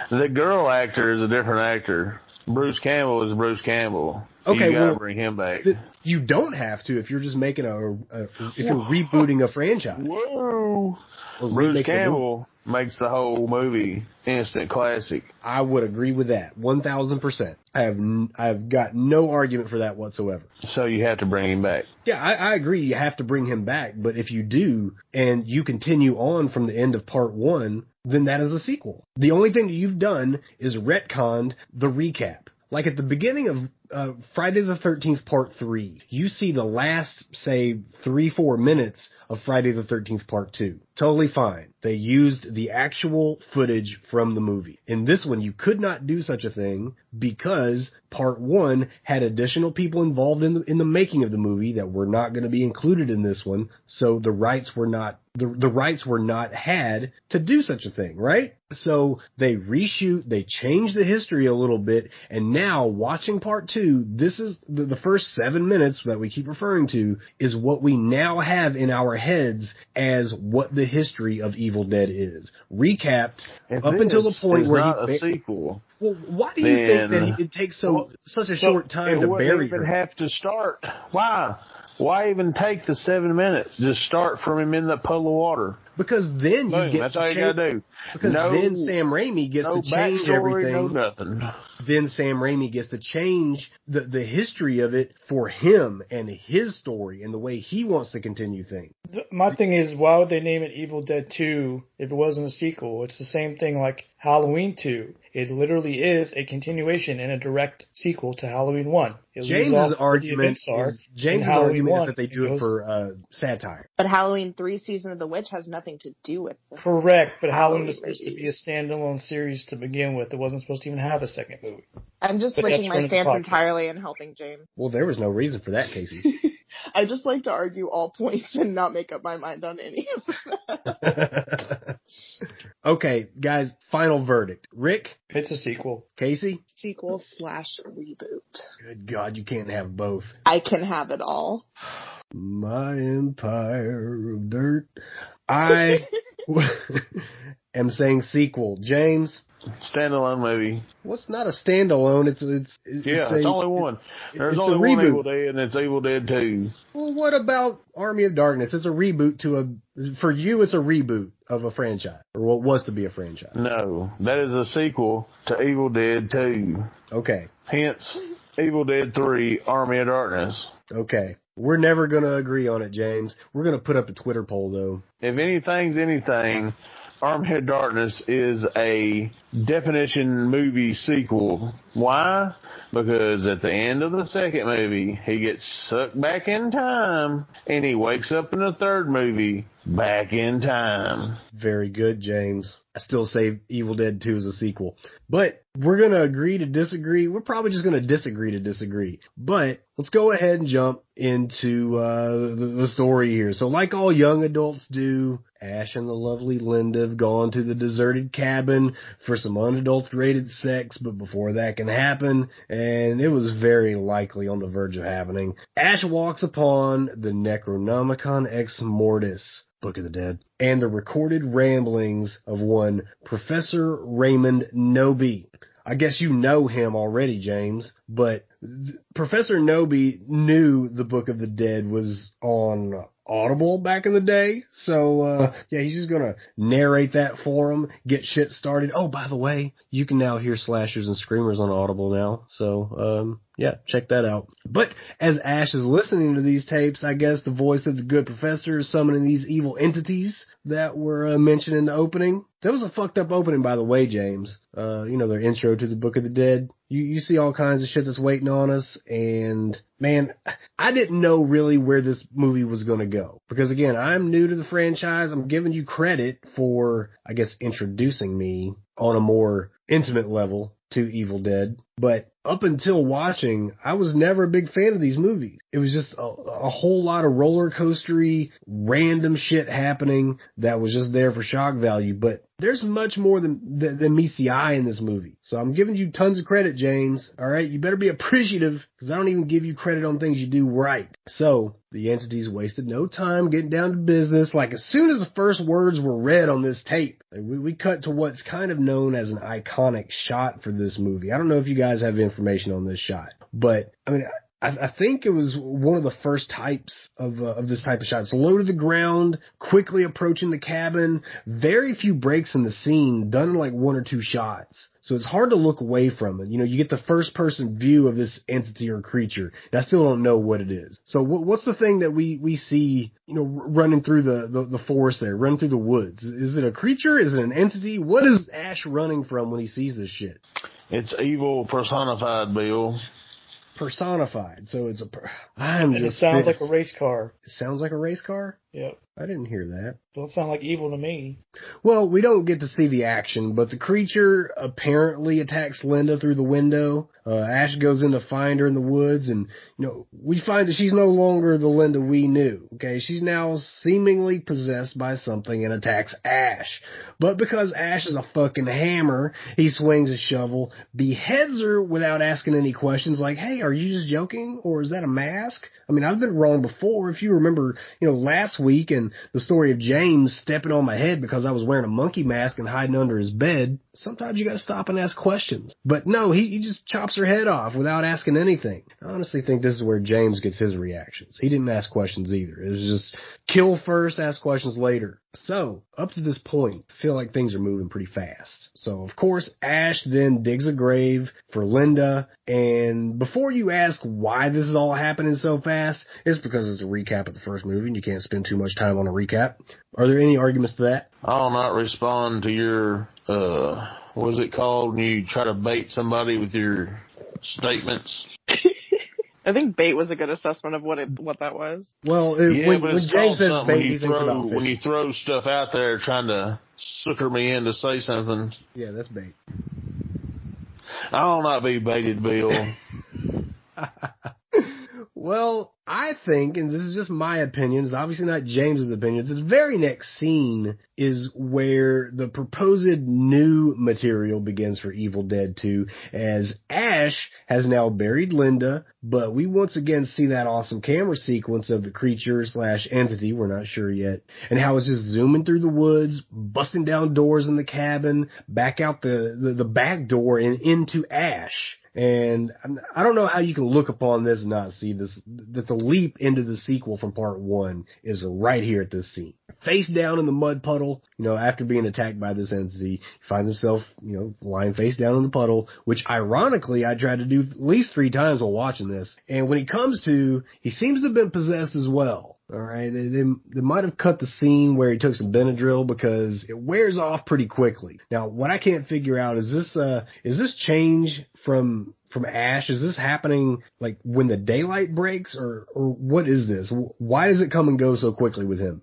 The girl actor is a different actor. Bruce Campbell is Bruce Campbell. Okay, you gotta well, bring him back. You don't have to if you're just making if you're rebooting a franchise. Whoa! Or Bruce remaking a movie. Campbell makes the whole movie instant classic. I would agree with that 1,000%. I've got no argument for that whatsoever. So you have to bring him back. Yeah, I agree. You have to bring him back, but if you do and you continue on from the end of part 1, then that is a sequel. The only thing that you've done is retconned the recap. Like at the beginning of Friday the 13th Part 3, you see the last, say, 3-4 minutes of Friday the 13th Part 2. Totally fine. They used the actual footage from the movie. In this one, you could not do such a thing because Part 1 had additional people involved in the making of the movie that were not going to be included in this one, so the rights were not had to do such a thing, right? So they reshoot, they change the history a little bit, and now watching Part 2, this is the first 7 minutes that we keep referring to is what we now have in our heads as what the history of Evil Dead is. Recapped If up until the point is where not a sequel. Well, why do you think that it takes such a short time to bury It wouldn't even her? have to start. Why? Why even take the 7 minutes? Just start from him in that puddle of water. Because then Boom, you get that's to all you change. gotta do. Because then Sam Raimi gets to change backstory, everything. No nothing. Then Sam Raimi gets to change the history of it for him and his story and the way he wants to continue things. My thing is, why would they name it Evil Dead 2 if it wasn't a sequel? It's the same thing like Halloween 2. It literally is a continuation and a direct sequel to Halloween 1. James's argument is that they do it for satire. But Halloween 3 Season of the Witch has nothing to do with it. Correct, but Halloween was supposed to be a standalone series to begin with. It wasn't supposed to even have a second movie. I'm just But switching that's my for stance another podcast. entirely and helping James. Well, there was no reason for that, Casey. I just like to argue all points and not make up my mind on any of them. Okay, guys, final verdict. Rick? It's a sequel. Casey? Sequel/reboot. Good God, you can't have both. I can have it all. My empire of dirt. I am saying sequel. James? Standalone movie. What's not a standalone? It's only one. There's it's only a one reboot. Evil Dead, and it's Evil Dead 2. Well, what about Army of Darkness? It's a reboot for you, it's a reboot of a franchise, or what was to be a franchise. No, that is a sequel to Evil Dead 2. Okay. Hence, Evil Dead 3, Army of Darkness. Okay. We're never going to agree on it, James. We're going to put up a Twitter poll, though. If anything's anything, Army of Darkness is a definition movie sequel. Why? Because at the end of the second movie, he gets sucked back in time, and he wakes up in the third movie back in time. Very good, James. I still say Evil Dead 2 is a sequel. But we're going to agree to disagree. We're probably just going to disagree to disagree. But let's go ahead and jump into the story here. So like all young adults do, Ash and the lovely Linda have gone to the deserted cabin for some unadulterated sex, but before that can happen, and it was very likely on the verge of happening, Ash walks upon the Necronomicon Ex Mortis, Book of the Dead, and the recorded ramblings of one Professor Raymond Noby. I guess you know him already, James, but Professor Noby knew the Book of the Dead was on Audible back in the day. So, yeah, he's just going to narrate that for him, get shit started. Oh, by the way, you can now hear slashers and screamers on Audible now. So, yeah, check that out. But as Ash is listening to these tapes, I guess the voice of the good professor is summoning these evil entities that were mentioned in the opening. That was a fucked up opening, by the way, James. Their intro to the Book of the Dead. You see all kinds of shit that's waiting on us, and man, I didn't know really where this movie was going to go. Because again, I'm new to the franchise. I'm giving you credit for, I guess, introducing me on a more intimate level to Evil Dead. But up until watching, I was never a big fan of these movies. It was just a whole lot of roller coastery, random shit happening that was just there for shock value. But there's much more than meets the eye in this movie. So I'm giving you tons of credit, James. All right, you better be appreciative, because I don't even give you credit on things you do right. So the entities wasted no time getting down to business. Like, as soon as the first words were read on this tape, we cut to what's kind of known as an iconic shot for this movie. I don't know if you guys have information on this shot, but I mean, I think it was one of the first types of this type of shot. It's low to the ground, quickly approaching the cabin, very few breaks in the scene, done in like one or two shots. So it's hard to look away from it. You know, you get the first person view of this entity or creature, and I still don't know what it is. So what's the thing that we see, running through the forest there, running through the woods? Is it a creature? Is it an entity? What is Ash running from when he sees this shit? It's evil personified, Bill. Personified. So it's it sounds like a race car. It sounds like a race car? Yep. I didn't hear that. Don't sound like evil to me. Well, we don't get to see the action, but the creature apparently attacks Linda through the window. Ash goes in to find her in the woods, and, we find that she's no longer the Linda we knew. Okay, she's now seemingly possessed by something and attacks Ash. But because Ash is a fucking hammer, he swings a shovel, beheads her without asking any questions like, hey, are you just joking? Or is that a mask? I mean, I've been wrong before. If you remember, last week and the story of James stepping on my head because I was wearing a monkey mask and hiding under his bed, sometimes you gotta stop and ask questions. But no, he just chops her head off without asking anything. I honestly think this is where James gets his reactions. He didn't ask questions either. It was just kill first, ask questions later. So, up to this point, I feel like things are moving pretty fast. So, of course, Ash then digs a grave for Linda, and before you ask why this is all happening so fast, it's because it's a recap of the first movie, and you can't spend too much time on a recap. Are there any arguments to that? I'll not respond to your, what is it called when you try to bait somebody with your statements? I think bait was a good assessment of what that was. Well, when James says bait, he thinks about fishing. When you throw stuff out there trying to sucker me in to say something. Yeah, that's bait. I'll not be baited, Bill. Well, I think, and this is just my opinion, it's obviously not James's opinion, the very next scene is where the proposed new material begins for Evil Dead 2, as Ash has now buried Linda, but we once again see that awesome camera sequence of the creature / entity, we're not sure yet, and how it's just zooming through the woods, busting down doors in the cabin, back out the back door and into Ash. And I don't know how you can look upon this and not see this, that the leap into the sequel from part 1 is right here at this scene. Face down in the mud puddle, after being attacked by this entity, he finds himself, lying face down in the puddle, which ironically I tried to do at least 3 times while watching this. And when he comes to, he seems to have been possessed as well. All right, they might have cut the scene where he took some Benadryl because it wears off pretty quickly. Now, what I can't figure out is this change from Ash? Is this happening like when the daylight breaks, or what is this? Why does it come and go so quickly with him?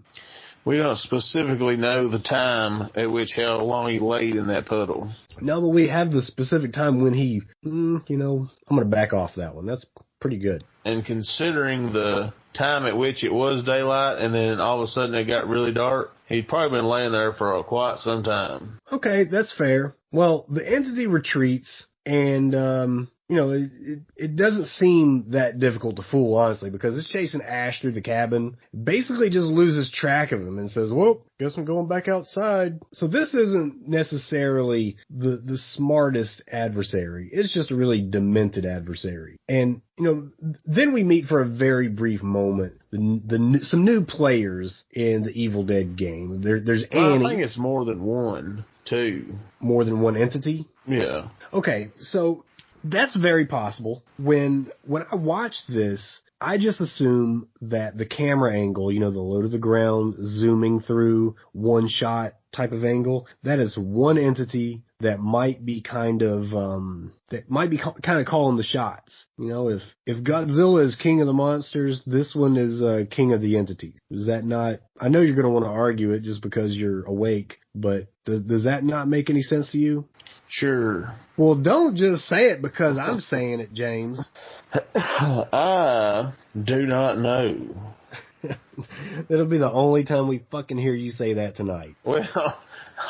We don't specifically know the time at which how long he laid in that puddle. No, but we have the specific time when he, I'm going to back off that one. That's pretty good. And considering the time at which it was daylight and then all of a sudden it got really dark, he'd probably been laying there for quite some time. Okay, that's fair. Well, the entity retreats, and it doesn't seem that difficult to fool, honestly, because it's chasing Ash through the cabin, basically just loses track of him and says, well, guess I'm going back outside. So this isn't necessarily the smartest adversary. It's just a really demented adversary. And, then we meet for a very brief moment some new players in the Evil Dead game. There's Annie. I think it's more than one, too. More than one entity? Yeah. Okay, so That's very possible. When I watch this, I just assume that the camera angle, the low to the ground, zooming through one shot type of angle, that is one entity that might be kind of calling the shots. If Godzilla is king of the monsters, this one is king of the entities. Is that not? I know you're going to want to argue it just because you're awake, but does that not make any sense to you? Sure. Well, don't just say it because I'm saying it, James. I do not know. It'll be the only time we fucking hear you say that tonight. Well,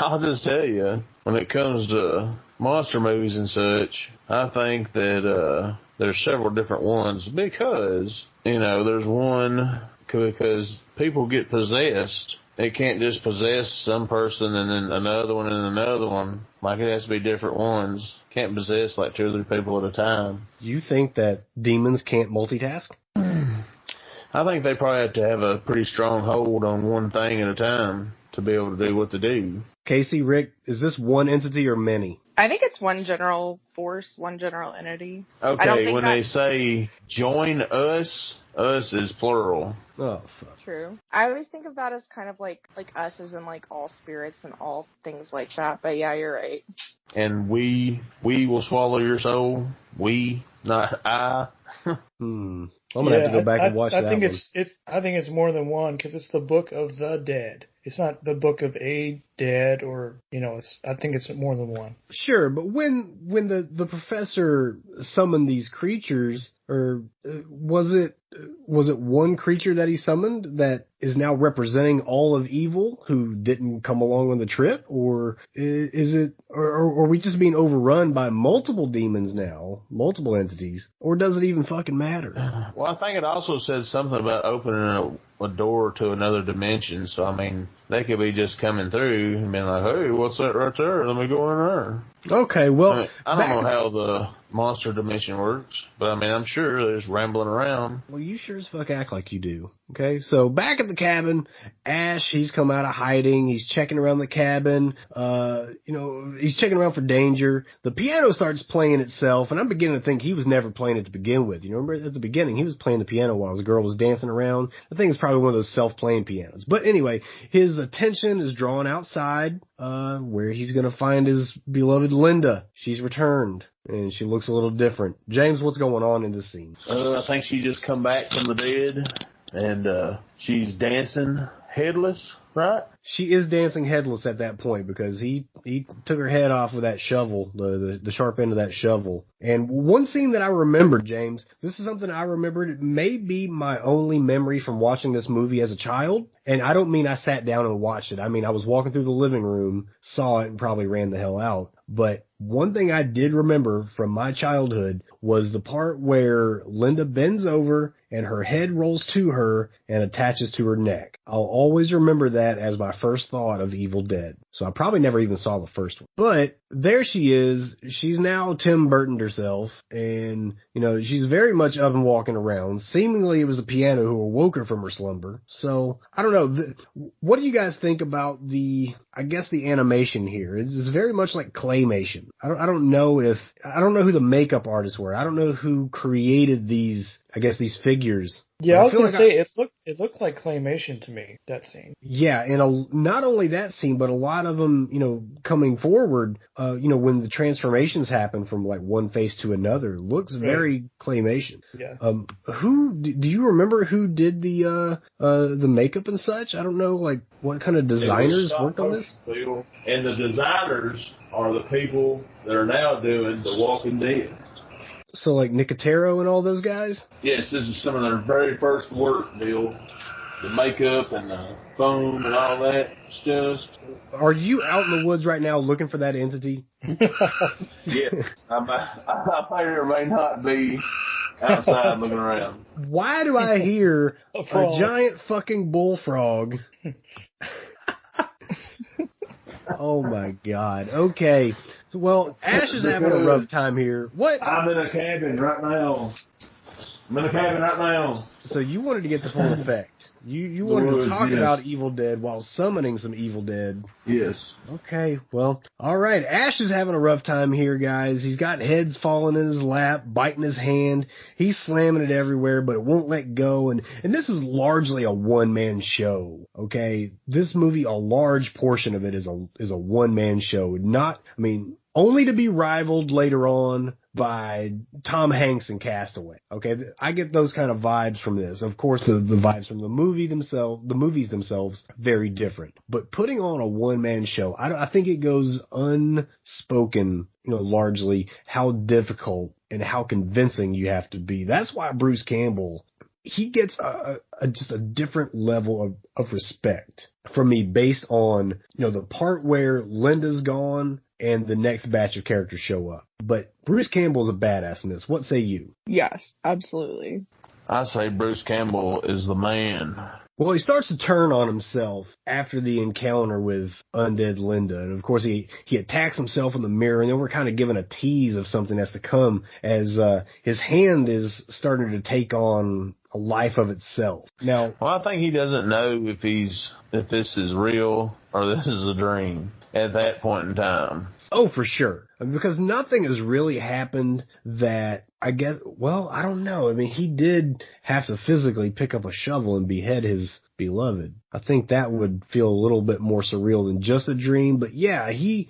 I'll just tell you, when it comes to monster movies and such, I think that there's several different ones because, there's one, because people get possessed. It can't just possess some person and then another one and another one. Like, it has to be different ones. Can't possess like 2 or 3 people at a time. You think that demons can't multitask? I think they probably have to have a pretty strong hold on one thing at a time to be able to do what they do. Casey, Rick, is this one entity or many? I think it's one general force, one general entity. Okay, when they say join us is plural. Oh, fuck. True. I always think of that as kind of like us as in like all spirits and all things like that. But yeah, you're right. And we will swallow your soul. We, not I. I'm gonna have to go back and watch that one. I think it's more than one because it's the Book of the Dead. It's not the Book of a Dead or, I think it's more than one. Sure, but when the professor summoned these creatures, or was it one creature that he summoned that is now representing all of evil who didn't come along on the trip, or is it, or are we just being overrun by multiple demons now, multiple entities, or does it even fucking matter? Well, I think it also said something about opening a door to another dimension. So, I mean, they could be just coming through and being like, hey, what's that right there? Let me go in there. Okay, well, I don't know how the monster dimension works, but I mean, I'm sure they're just rambling around. Well, you sure as fuck act like you do. Okay, so back at the cabin, Ash, he's come out of hiding. He's checking around the cabin. He's checking around for danger. The piano starts playing itself, and I'm beginning to think he was never playing it to begin with. Remember at the beginning, he was playing the piano while his girl was dancing around. I think it's probably one of those self-playing pianos. But anyway, his attention is drawn outside, where he's going to find his beloved Linda. She's returned, and she looks a little different. James, what's going on in this scene? I think she just come back from the dead, and she's dancing headless, right? She is dancing headless at that point because he took her head off with that shovel, the sharp end of that shovel. And one scene that I remembered, James, this is something I remembered. It may be my only memory from watching this movie as a child. And I don't mean I sat down and watched it. I mean, I was walking through the living room, saw it, and probably ran the hell out. But one thing I did remember from my childhood was the part where Linda bends over and her head rolls to her and attaches to her neck. I'll always remember that as my first thought of Evil Dead. So I probably never even saw the first one. But there she is. She's now Tim Burtoned herself. And, she's very much up and walking around. Seemingly it was the piano who awoke her from her slumber. So, I don't know. What do you guys think about the animation here? It's very much like claymation. I don't know who the makeup artists were. I don't know who created these figures. Yeah, I was going to say, it looked like claymation to me, that scene. Yeah, and not only that scene, but a lot of them, coming forward, when the transformations happen from like one face to another, looks very claymation. Yeah. Do you remember who did the makeup and such? I don't know, like, what kind of designers worked on this? And the designers are the people that are now doing The Walking Dead. So, like, Nicotero and all those guys? Yes, this is some of their very first work, Bill. The makeup and the foam and all that stuff. Are you out in the woods right now looking for that entity? Yes. I may or may not be outside looking around. Why do I hear a giant fucking bullfrog? Oh, my God. Okay. Well, Ash is having a rough time here. What? I'm in a cabin right now. I'm in the cabin right now. So you wanted to get the full effect. You wanted to talk about Evil Dead while summoning some Evil Dead. Yes. Okay, well, all right. Ash is having a rough time here, guys. He's got heads falling in his lap, biting his hand. He's slamming it everywhere, but it won't let go. And this is largely a one-man show, okay? This movie, a large portion of it is a one-man show. Only to be rivaled later on by Tom Hanks in Castaway. Okay, I get those kind of vibes from this. Of course, the vibes from the movies themselves, very different. But putting on a one-man show, I think it goes unspoken, largely how difficult and how convincing you have to be. That's why Bruce Campbell, he gets just a different level of respect from me based on, the part where Linda's gone and the next batch of characters show up. But Bruce Campbell's a badass in this. What say you? Yes, absolutely. I say Bruce Campbell is the man. Well, he starts to turn on himself after the encounter with undead Linda. And of course, he attacks himself in the mirror, and then we're kind of given a tease of something that's to come as his hand is starting to take on a life of itself. Now, well, I think he doesn't know if this is real or this is a dream at that point in time. Oh, for sure. Because nothing has really happened that, I don't know. He did have to physically pick up a shovel and behead his beloved. I think that would feel a little bit more surreal than just a dream. But yeah, he's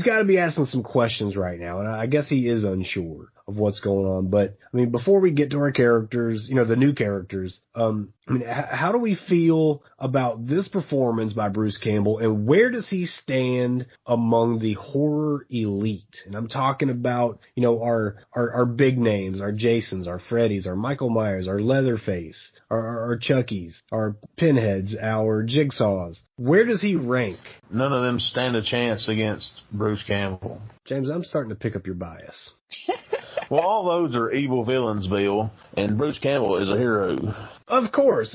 got to be asking some questions right now. And I guess he is unsure of what's going on. But, before we get to our characters, the new characters, how do we feel about this performance by Bruce Campbell, and where does he stand among the horror elite? And I'm talking about, our big names, our Jasons, our Freddys, our Michael Myers, our Leatherface, our Chuckies, our Pinheads, our Jigsaws. Where does he rank? None of them stand a chance against Bruce Campbell. James, I'm starting to pick up your bias. Well, all those are evil villains, Bill, and Bruce Campbell is a hero. Of course.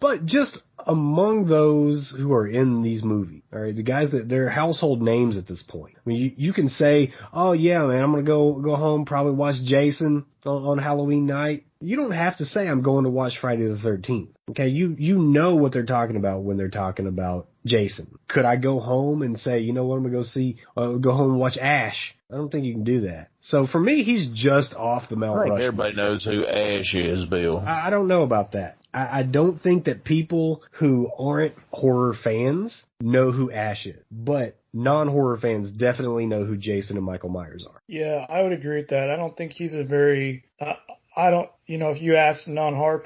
But just among those who are in these movies, all right, the guys that they're household names at this point. You can say, oh yeah, man, I'm going to go home, probably watch Jason on Halloween night. You don't have to say I'm going to watch Friday the 13th. Okay, you know what they're talking about when they're talking about Jason. Could I go home and say, you know what, I'm going to go home and watch Ash? I don't think you can do that. So for me, he's just off the Mount Rushmore. I think everybody knows who Ash is, Bill. I don't know about that. I don't think that people who aren't horror fans know who Ash is, but non-horror fans definitely know who Jason and Michael Myers are. Yeah, I would agree with that. I don't think he's a very, if you ask non-horror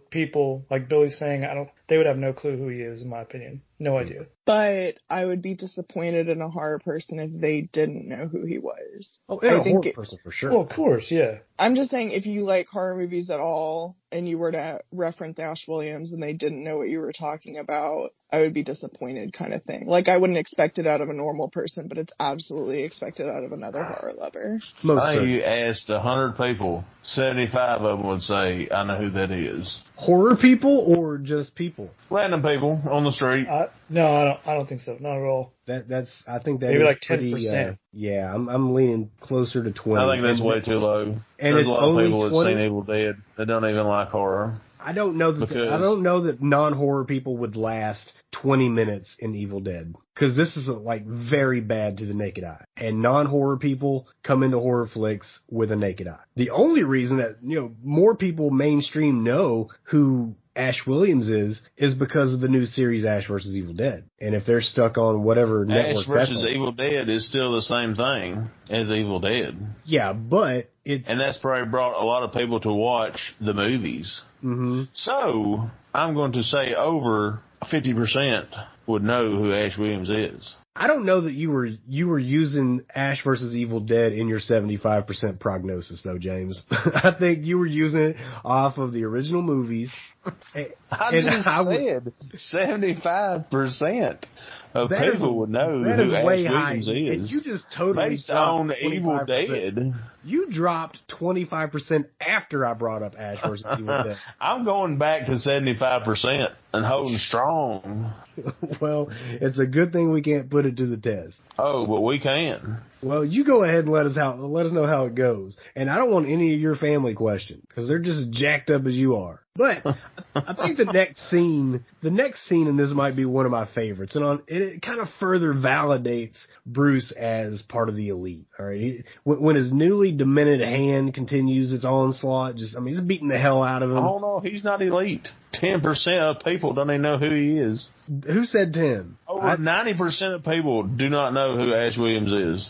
people like Billy's saying, they would have no clue who he is, in my opinion. No idea. But I would be disappointed in a horror person if they didn't know who he was. Oh, and a horror person for sure. Well, of course, yeah. I'm just saying, if you like horror movies at all, and you were to reference Ash Williams and they didn't know what you were talking about, I would be disappointed, kind of thing. Like, I wouldn't expect it out of a normal person, but it's absolutely expected out of another horror lover. I think you asked 100 people, 75 of them would say, I know who that is. Horror people or just people? Random people on the street. No, I don't think so. Not at all. I think that maybe is like 10%. Yeah, I'm leaning closer to 20. I think that's way too low. And there's a lot of people 20? that seen Evil Dead that don't even like horror. I don't know that non-horror people would last 20 minutes in Evil Dead, because this is very bad to the naked eye, and non-horror people come into horror flicks with a naked eye. The only reason that more people mainstream know who Ash Williams is because of the new series Ash vs. Evil Dead. And if they're stuck on whatever network... Ash vs. Evil Dead is still the same thing as Evil Dead. Yeah, but and that's probably brought a lot of people to watch the movies. Mm-hmm. So, I'm going to say over 50% would know who Ash Williams is. I don't know that you were using Ash vs. Evil Dead in your 75% prognosis, though, James. I think you were using it off of the original movies I just said 75% of people would know who Ash Williams is. And you just totally based on Evil 25%. Dead. You dropped 25% after I brought up Ash versus Evil Dead. I'm going back to 75% and holding strong. Well, it's a good thing we can't put it to the test. Oh, but we can. Well, you go ahead and let us know how it goes. And I don't want any of your family questions because they're just as jacked up as you are. But I think the next scene in this might be one of my favorites, and it kind of further validates Bruce as part of the elite. All right, when his newly demented hand continues its onslaught, he's beating the hell out of him. Oh no, he's not elite. 10% of people don't even know who he is. Who said 10? Over 90% of people do not know who Ash Williams is.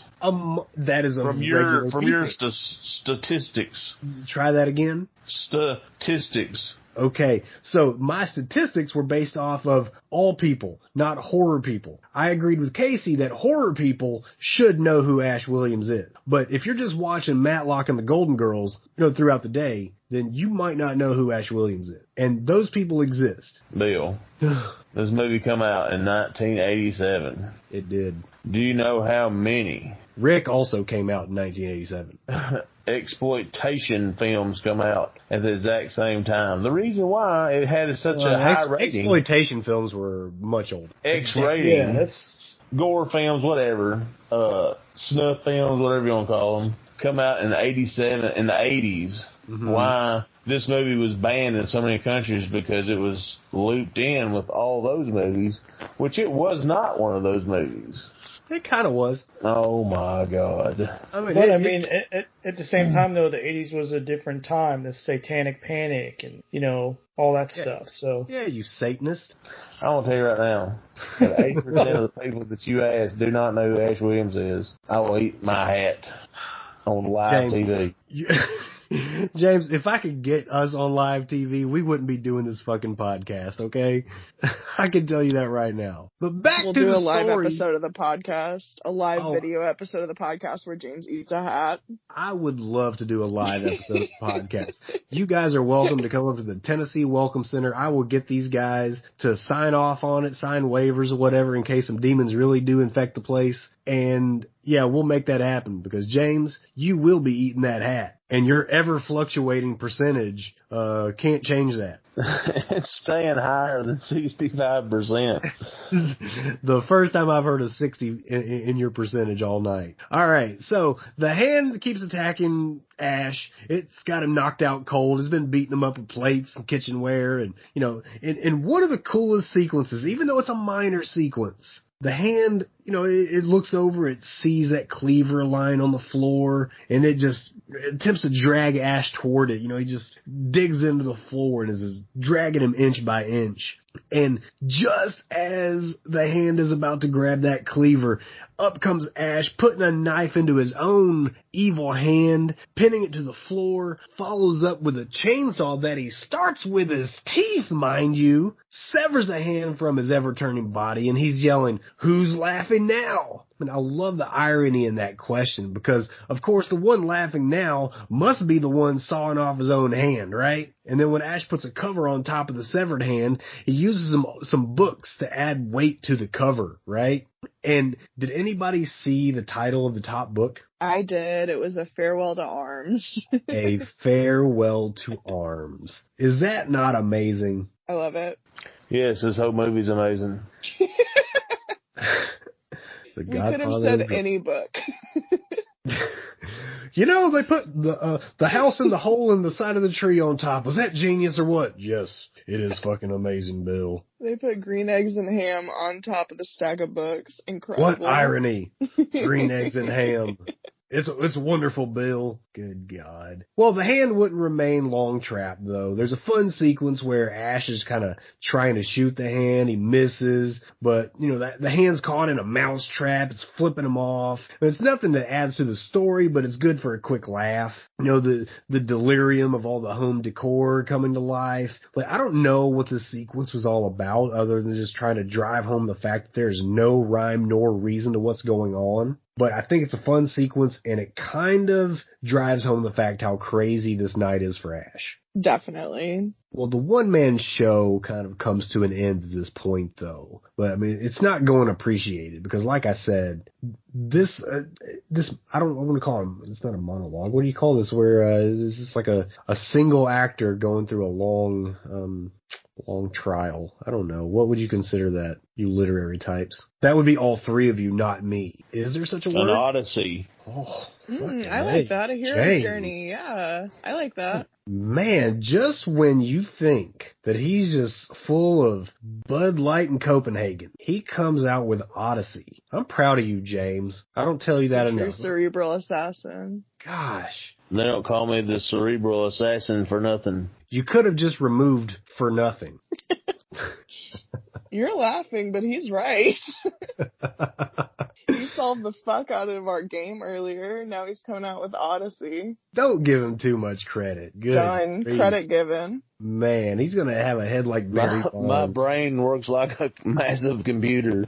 That is from your statistics. Try that again. Statistics. Okay, so my statistics were based off of all people, not horror people. I agreed with Casey that horror people should know who Ash Williams is. But if you're just watching Matlock and the Golden Girls, throughout the day, then you might not know who Ash Williams is. And those people exist. Bill, this movie come out in 1987. It did. Do you know how many? Rick also came out in 1987. Exploitation films come out at the exact same time. The reason why it had such a high rating. Exploitation films were much older. X rating. Yeah, that's gore films, whatever. Snuff films, whatever you want to call them. Come out in the 80s. Mm-hmm. Why this movie was banned in so many countries because it was looped in with all those movies, which it was not one of those movies. It kind of was. Oh my God! At the same time though, the 80s was a different time. The Satanic Panic and all that stuff. So yeah, you Satanist. I want to tell you right now, that 80% of the people that you ask do not know who Ash Williams is. I will eat my hat on live TV. James, if I could get us on live TV, we wouldn't be doing this fucking podcast, okay? I can tell you that right now. But we'll do a live episode of the podcast, a live video episode of the podcast where James eats a hat. I would love to do a live episode of the podcast. You guys are welcome to come up to the Tennessee Welcome Center. I will get these guys to sign off on it, sign waivers or whatever in case some demons really do infect the place. And yeah, we'll make that happen because James, you will be eating that hat. And your ever fluctuating percentage can't change that. It's staying higher than 65%. The first time I've heard of 60 in your percentage all night. All right, so the hand keeps attacking Ash. It's got him knocked out cold. It's been beating him up with plates and kitchenware, and in one of the coolest sequences, even though it's a minor sequence. The hand, it looks over, it sees that cleaver line on the floor, and it attempts to drag Ash toward it. He just digs into the floor and is dragging him inch by inch. And just as the hand is about to grab that cleaver, up comes Ash, putting a knife into his own evil hand, pinning it to the floor, follows up with a chainsaw that he starts with his teeth, mind you, severs the hand from his ever-turning body, and he's yelling, "Who's laughing now?" And I love the irony in that question because, of course, the one laughing now must be the one sawing off his own hand, right? And then when Ash puts a cover on top of the severed hand, he uses some books to add weight to the cover, right? And did anybody see the title of the top book? I did. It was A Farewell to Arms. A Farewell to Arms. Is that not amazing? I love it. Yes, this whole movie's amazing. We could have said any book. They put the house in the hole in the side of the tree on top. Was that genius or what? Yes, it is fucking amazing, Bill. They put green eggs and ham on top of the stack of books. Incredible. What irony. Green eggs and ham. It's wonderful, Bill. Good God. Well, the hand wouldn't remain long trapped, though. There's a fun sequence where Ash is kind of trying to shoot the hand. He misses, but, the hand's caught in a mouse trap. It's flipping him off. And it's nothing that adds to the story, but it's good for a quick laugh. The delirium of all the home decor coming to life. I don't know what the sequence was all about other than just trying to drive home the fact that there's no rhyme nor reason to what's going on. But I think it's a fun sequence, and it kind of drives home the fact how crazy this night is for Ash. Definitely. Well, the one-man show kind of comes to an end at this point, though. But, I mean, it's not going appreciated because, like I said, this, I don't want to call him, it's not a monologue. What do you call this? Where, it's just like a single actor going through a long trial. I don't know. What would you consider that, you literary types? That would be all three of you, not me. Is there such a word? An odyssey. Oh, I like that. A hero's journey. Yeah, I like that. Man, just when you think that he's just full of Bud Light and Copenhagen, he comes out with Odyssey. I'm proud of you, James. I don't tell you that enough. Cerebral assassin. Gosh. They don't call me the cerebral assassin for nothing. You could have just removed for nothing. You're laughing, but he's right. He solved the fuck out of our game earlier. Now he's coming out with Odyssey. Don't give him too much credit. Good. Done. Grief. Credit given. Man, he's going to have a head like Barry Bonds. My brain works like a massive computer.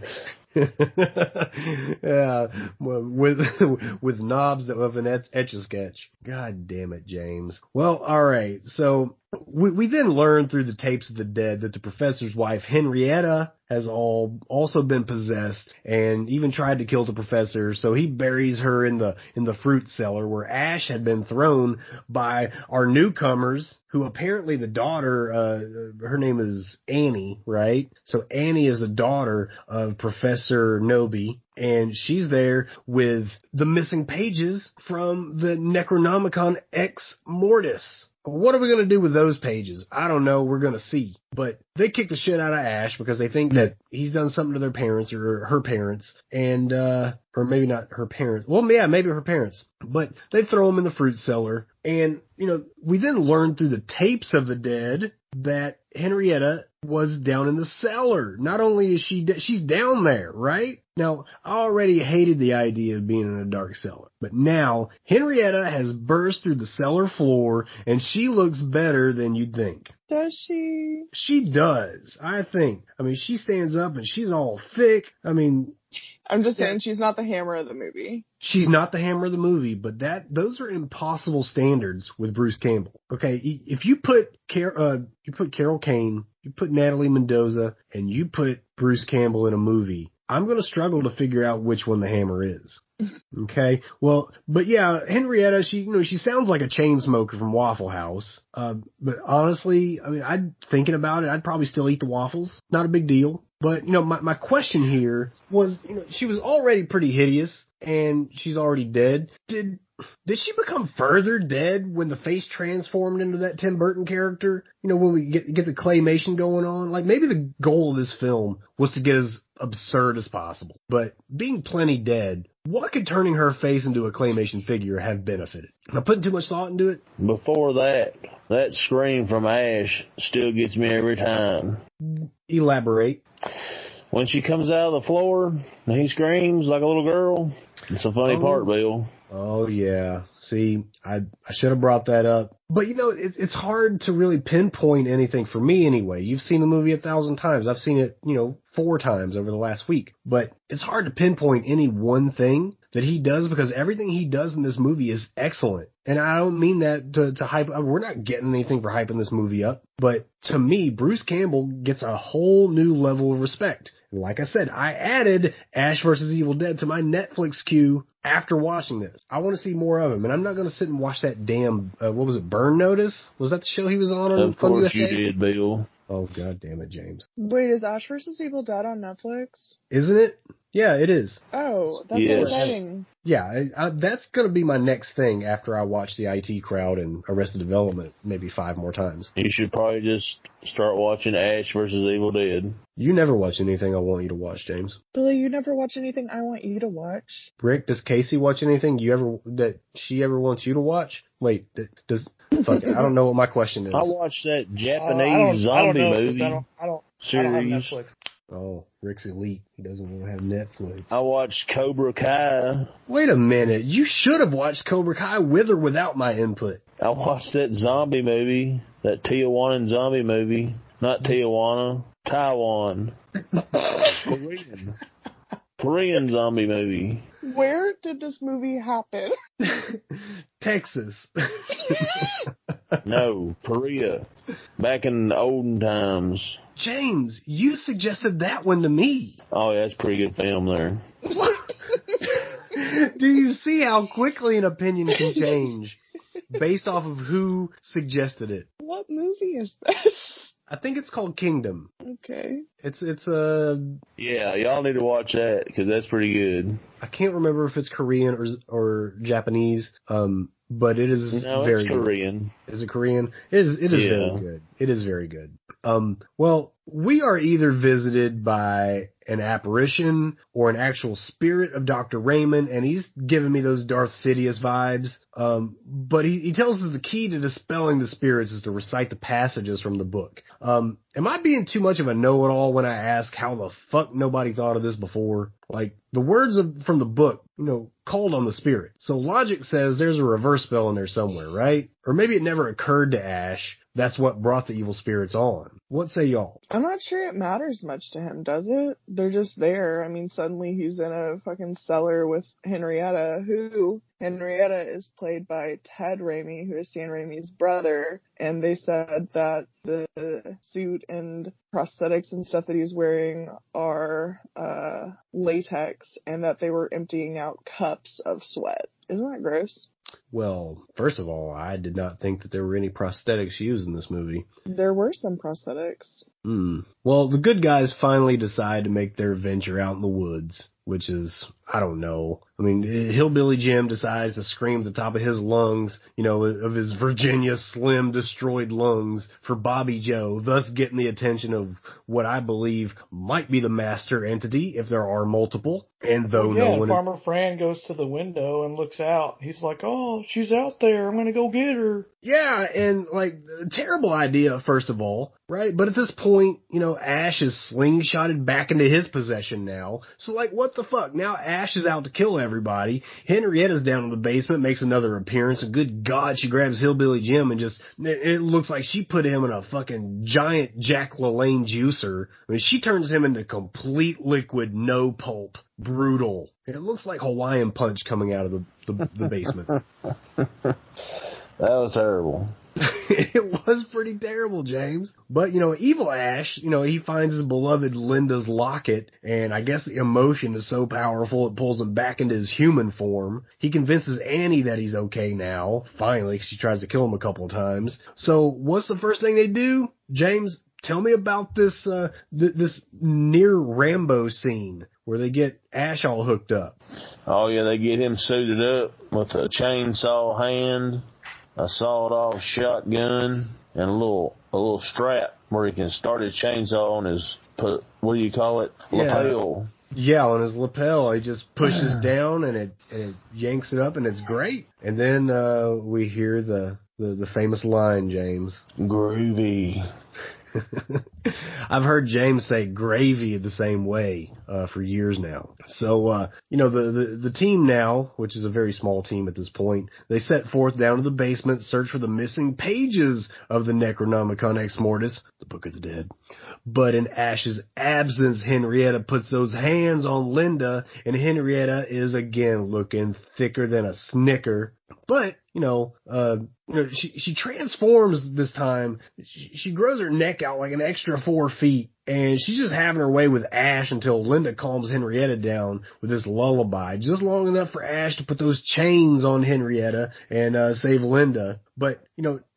Yeah, with knobs that have an etch-a-sketch. God damn it, James. Well, all right. So we then learn through the tapes of the dead that the professor's wife, Henrietta, has also been possessed and even tried to kill the professor. So he buries her in the fruit cellar where Ash had been thrown by our newcomers, who apparently the daughter, her name is Annie, right? So Annie is the daughter of Professor Noby, and she's there with the missing pages from the Necronomicon Ex Mortis. What are we going to do with those pages? I don't know. We're going to see. But they kick the shit out of Ash because they think that he's done something to their parents or her parents. And, or maybe not her parents. Well, yeah, maybe her parents. But they throw him in the fruit cellar. And, we then learn through the tapes of the dead that Henrietta was down in the cellar. Not only is she's down there, right? Now, I already hated the idea of being in a dark cellar, but now Henrietta has burst through the cellar floor and she looks better than you'd think. Does she? She does, I think. I mean, she stands up and she's all thick. I mean, I'm just saying she's not the Hammer of the movie. She's not the Hammer of the movie, but those are impossible standards with Bruce Campbell. Okay, if you put Carol Kane, you put Natalie Mendoza, and you put Bruce Campbell in a movie, I'm going to struggle to figure out which one the Hammer is. Okay, well, but yeah, Henrietta, she sounds like a chain smoker from Waffle House. But honestly, I mean, thinking about it, I'd probably still eat the waffles. Not a big deal. But, my question here was, she was already pretty hideous and she's already dead. Did she become further dead when the face transformed into that Tim Burton character? When we get the claymation going on? Like, maybe the goal of this film was to get as absurd as possible. But being plenty dead, what could turning her face into a claymation figure have benefited? Am I putting too much thought into it? Before that scream from Ash still gets me every time. Elaborate. When she comes out of the floor and he screams like a little girl, it's a funny part, Bill. Oh, yeah. See, I should have brought that up. But, it's hard to really pinpoint anything for me anyway. You've seen the movie 1,000 times. I've seen it, 4 times over the last week. But it's hard to pinpoint any one thing that he does because everything he does in this movie is excellent. And I don't mean that to hype. We're not getting anything for hyping this movie up. But to me, Bruce Campbell gets a whole new level of respect. And like I said, I added Ash vs. Evil Dead to my Netflix queue after watching this. I want to see more of him. And I'm not going to sit and watch that damn, what was it, Burn Notice? Was that the show he was on? Of course you did, Bill. Oh, God damn it, James. Wait, is Ash vs. Evil Dead on Netflix? Isn't it? Yeah, it is. Oh, that's Yes. exciting. Yeah, that's going to be my next thing after I watch the IT Crowd and Arrested Development maybe 5 more times. You should probably just start watching Ash vs. Evil Dead. You never watch anything I want you to watch, James. Billy, you never watch anything I want you to watch. Rick, does Casey watch anything that she ever wants you to watch? Wait, fuck it, I don't know what my question is. I watched that Japanese zombie movie I don't series. have Netflix. Oh, Rick's elite. He doesn't want to have Netflix. I watched Cobra Kai. Wait a minute. You should have watched Cobra Kai with or without my input. I watched that zombie movie, that Tijuana zombie movie. Not Tijuana, Taiwan. Korean. Korean zombie movie. Where did this movie happen? Texas. No, Korea. Back in the olden times. James, you suggested that one to me. Oh, yeah, that's a pretty good film there. Do you see how quickly an opinion can change based off of who suggested it? What movie is this? I think it's called Kingdom. Okay. It's Yeah, y'all need to watch that because that's pretty good. I can't remember if it's Korean or Japanese. But it is very it's Korean. Good. Is it Korean? It is very good. It is very good. Well, we are either visited by an apparition or an actual spirit of Dr. Raymond, and he's giving me those Darth Sidious vibes. But he tells us the key to dispelling the spirits is to recite the passages from the book. Am I being too much of a know-it-all when I ask how the fuck nobody thought of this before? Like, the words from the book, called on the spirit. So logic says there's a reverse spell in there somewhere, right? Or maybe it never occurred to Ash. That's what brought the evil spirits on. What say y'all? I'm not sure it matters much to him, does it? They're just there. I mean, suddenly he's in a fucking cellar with Henrietta, who Henrietta is played by Ted Raimi, who is Sam Raimi's brother, and they said that the suit and prosthetics and stuff that he's wearing are latex, and that they were emptying out cups of sweat. Isn't that gross? Well, first of all, I did not think that there were any prosthetics used in this movie. There were some prosthetics. Well, the good guys finally decide to make their venture out in the woods, which is, I don't know. I mean, Hillbilly Jim decides to scream at the top of his lungs, of his Virginia Slim destroyed lungs for Bobby Joe, thus getting the attention of what I believe might be the master entity, if there are multiple. And though Farmer Fran goes to the window and looks out. He's like, oh, she's out there. I'm going to go get her. Yeah, and terrible idea, first of all, right? But at this point, Ash is slingshotted back into his possession now. So what the fuck? Now Ash is out to kill everybody. Henrietta's down in the basement, makes another appearance, and good God, she grabs Hillbilly Jim and it looks like she put him in a fucking giant Jack LaLanne juicer. I mean, she turns him into complete liquid, no pulp. Brutal. It looks like Hawaiian Punch coming out of the basement. That was terrible. It was pretty terrible, James. But, evil Ash, he finds his beloved Linda's locket, and I guess the emotion is so powerful it pulls him back into his human form. He convinces Annie that he's okay now, finally, 'cause she tries to kill him a couple of times. So, what's the first thing they do? James, tell me about this near Rambo scene where they get Ash all hooked up. Oh, yeah, they get him suited up with a chainsaw hand, a sawed-off shotgun, and a little strap where he can start his chainsaw on his, what do you call it, lapel. Yeah, on his lapel. He just pushes down and it yanks it up, and it's great. And then we hear the famous line, James. Groovy. I've heard James say gravy the same way for years now. So, the team now, which is a very small team at this point, they set forth down to the basement, search for the missing pages of the Necronomicon Ex Mortis, the Book of the Dead. But in Ash's absence, Henrietta puts those hands on Linda, and Henrietta is again looking thicker than a Snicker. But, she transforms this time. She grows her neck out like an extra 4 feet, and she's just having her way with Ash until Linda calms Henrietta down with this lullaby, just long enough for Ash to put those chains on Henrietta and save Linda. But,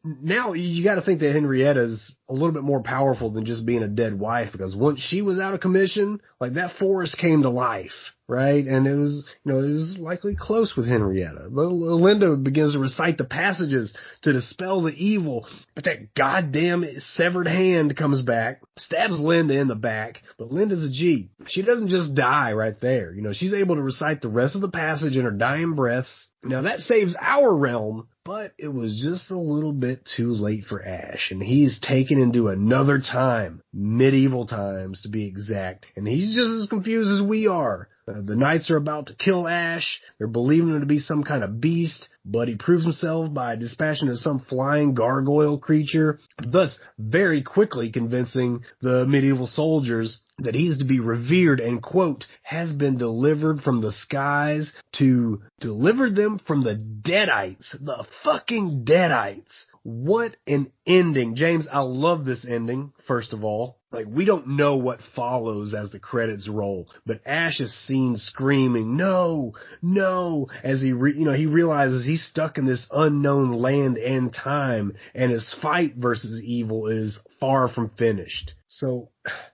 now you got to think that Henrietta's a little bit more powerful than just being a dead wife, because once she was out of commission, that forest came to life, right? And it was likely close with Henrietta. But Linda begins to recite the passages to dispel the evil, but that goddamn severed hand comes back, stabs Linda in the back, but Linda's a G. She doesn't just die right there. She's able to recite the rest of the passage in her dying breaths. Now that saves our realm, but it was just a little bit too late for Ash, and he's taken into another time, medieval times to be exact, and he's just as confused as we are. The knights are about to kill Ash. They're believing him to be some kind of beast, but he proves himself by dispatching of some flying gargoyle creature, thus very quickly convincing the medieval soldiers that he is to be revered and, quote, has been delivered from the skies to deliver them from the Deadites. The fucking Deadites. What an ending. James, I love this ending, first of all. Like, we don't know what follows as the credits roll, but Ash is seen screaming, no, no, as he realizes he's stuck in this unknown land and time, and his fight versus evil is far from finished. So,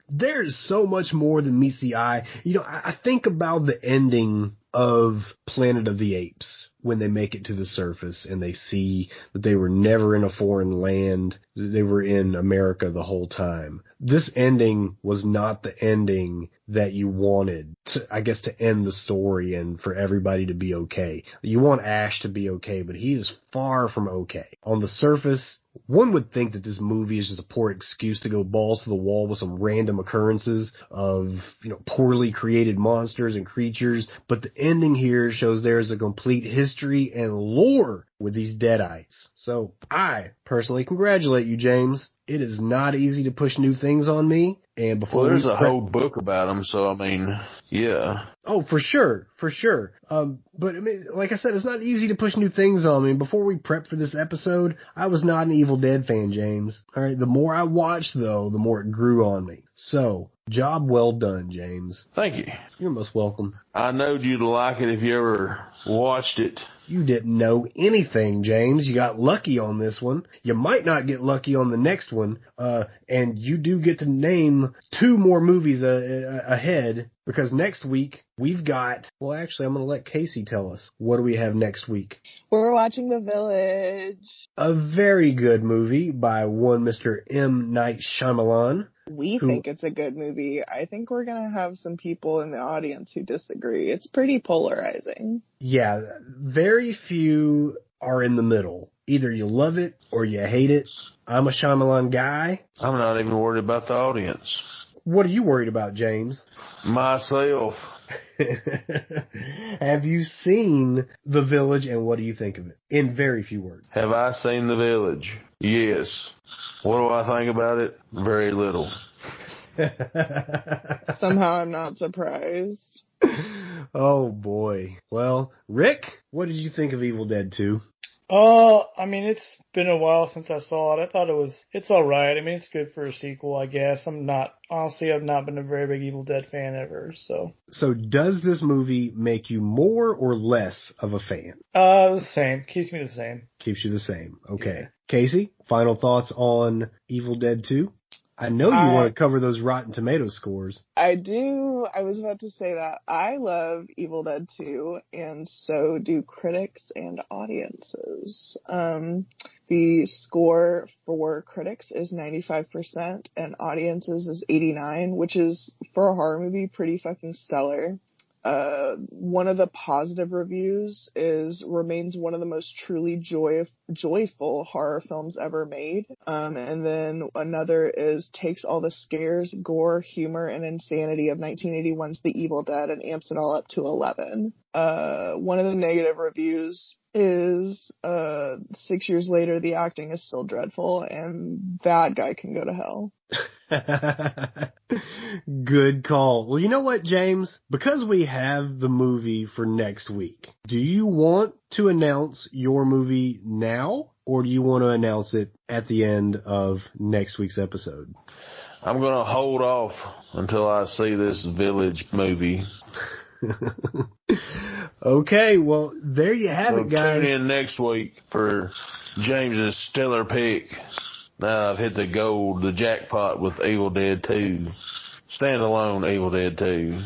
there's so much more than meets the eye. I think about the ending of Planet of the Apes when they make it to the surface and they see that they were never in a foreign land, they were in America the whole time. This ending was not the ending that you wanted to end the story and for everybody to be okay. You want Ash to be okay, but he is far from okay. On the surface, one would think that this movie is just a poor excuse to go balls to the wall with some random occurrences of, poorly created monsters and creatures, but the ending here shows there's a complete history and lore with these Deadites. So I personally congratulate you, James. It is not easy to push new things on me. And before there's a whole book about them, so I mean, yeah. Oh, for sure. But I mean, like I said, it's not easy to push new things on me. Before we prepped for this episode, I was not an Evil Dead fan, James. All right. The more I watched, though, the more it grew on me. So, job well done, James. Thank you. You're most welcome. I knowed you'd like it if you ever watched it. You didn't know anything, James. You got lucky on this one. You might not get lucky on the next one. And you do get to name 2 more movies ahead, because next week we've got, well, actually, I'm going to let Casey tell us. What do we have next week? We're watching The Village. A very good movie by one Mr. M. Night Shyamalan. We think it's a good movie. I think we're going to have some people in the audience who disagree. It's pretty polarizing. Yeah, very few are in the middle. Either you love it or you hate it. I'm a Shyamalan guy. I'm not even worried about the audience. What are you worried about, James? Myself. Have you seen The Village, and what do you think of it? In very few words. Have I seen The Village? Yes. What do I think about it? Very little. Somehow I'm not surprised. Oh, boy. Well, Rick, what did you think of Evil Dead 2? I mean, it's been a while since I saw it. I thought it's alright. I mean, it's good for a sequel, I guess. I've not been a very big Evil Dead fan ever, so. So does this movie make you more or less of a fan? The same. Keeps me the same. Keeps you the same. Okay. Yeah. Casey, final thoughts on Evil Dead 2? I know you want to cover those Rotten Tomatoes scores. I do. I was about to say that. I love Evil Dead 2, and so do critics and audiences. The score for critics is 95%, and audiences is 89%, which is, for a horror movie, pretty fucking stellar. One of the positive reviews remains one of the most truly joyful horror films ever made. And then another takes all the scares, gore, humor, and insanity of 1981's The Evil Dead and amps it all up to 11. One of the negative reviews is 6 years later, the acting is still dreadful, and that guy can go to hell. Good call. Well, you know what, James? Because we have the movie for next week, do you want to announce your movie now, or do you want to announce it at the end of next week's episode? I'm going to hold off until I see this Village movie. Okay, well, there you have it, guys. Tune in next week for James's stellar pick. Now I've hit the jackpot with Evil Dead 2. Standalone Evil Dead 2.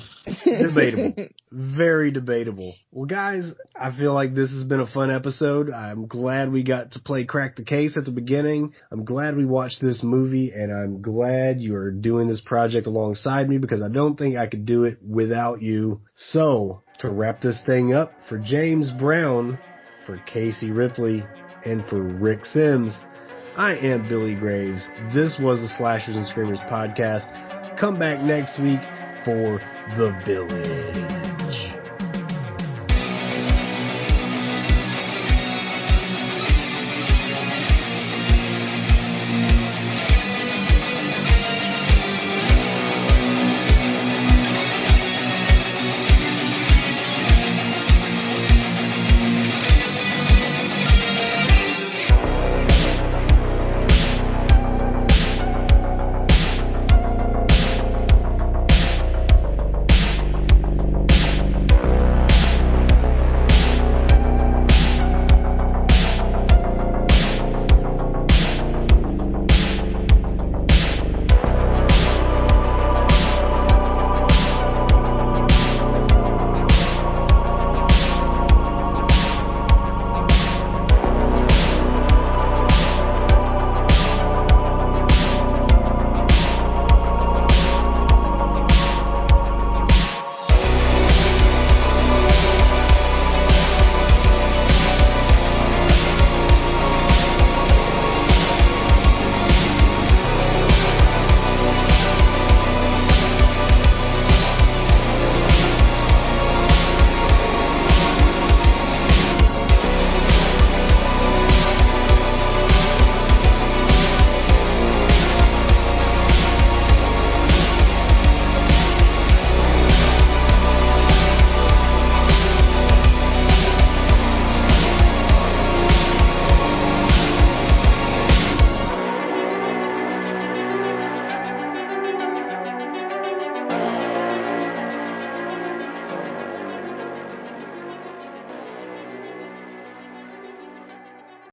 Debatable. Very debatable. Well, guys, I feel like this has been a fun episode. I'm glad we got to play Crack the Case at the beginning. I'm glad we watched this movie, and I'm glad you are doing this project alongside me, because I don't think I could do it without you. So, to wrap this thing up, for James Brown, for Casey Ripley, and for Rick Sims, I am Billy Graves. This was the Slashers and Screamers podcast. Come back next week for The Village.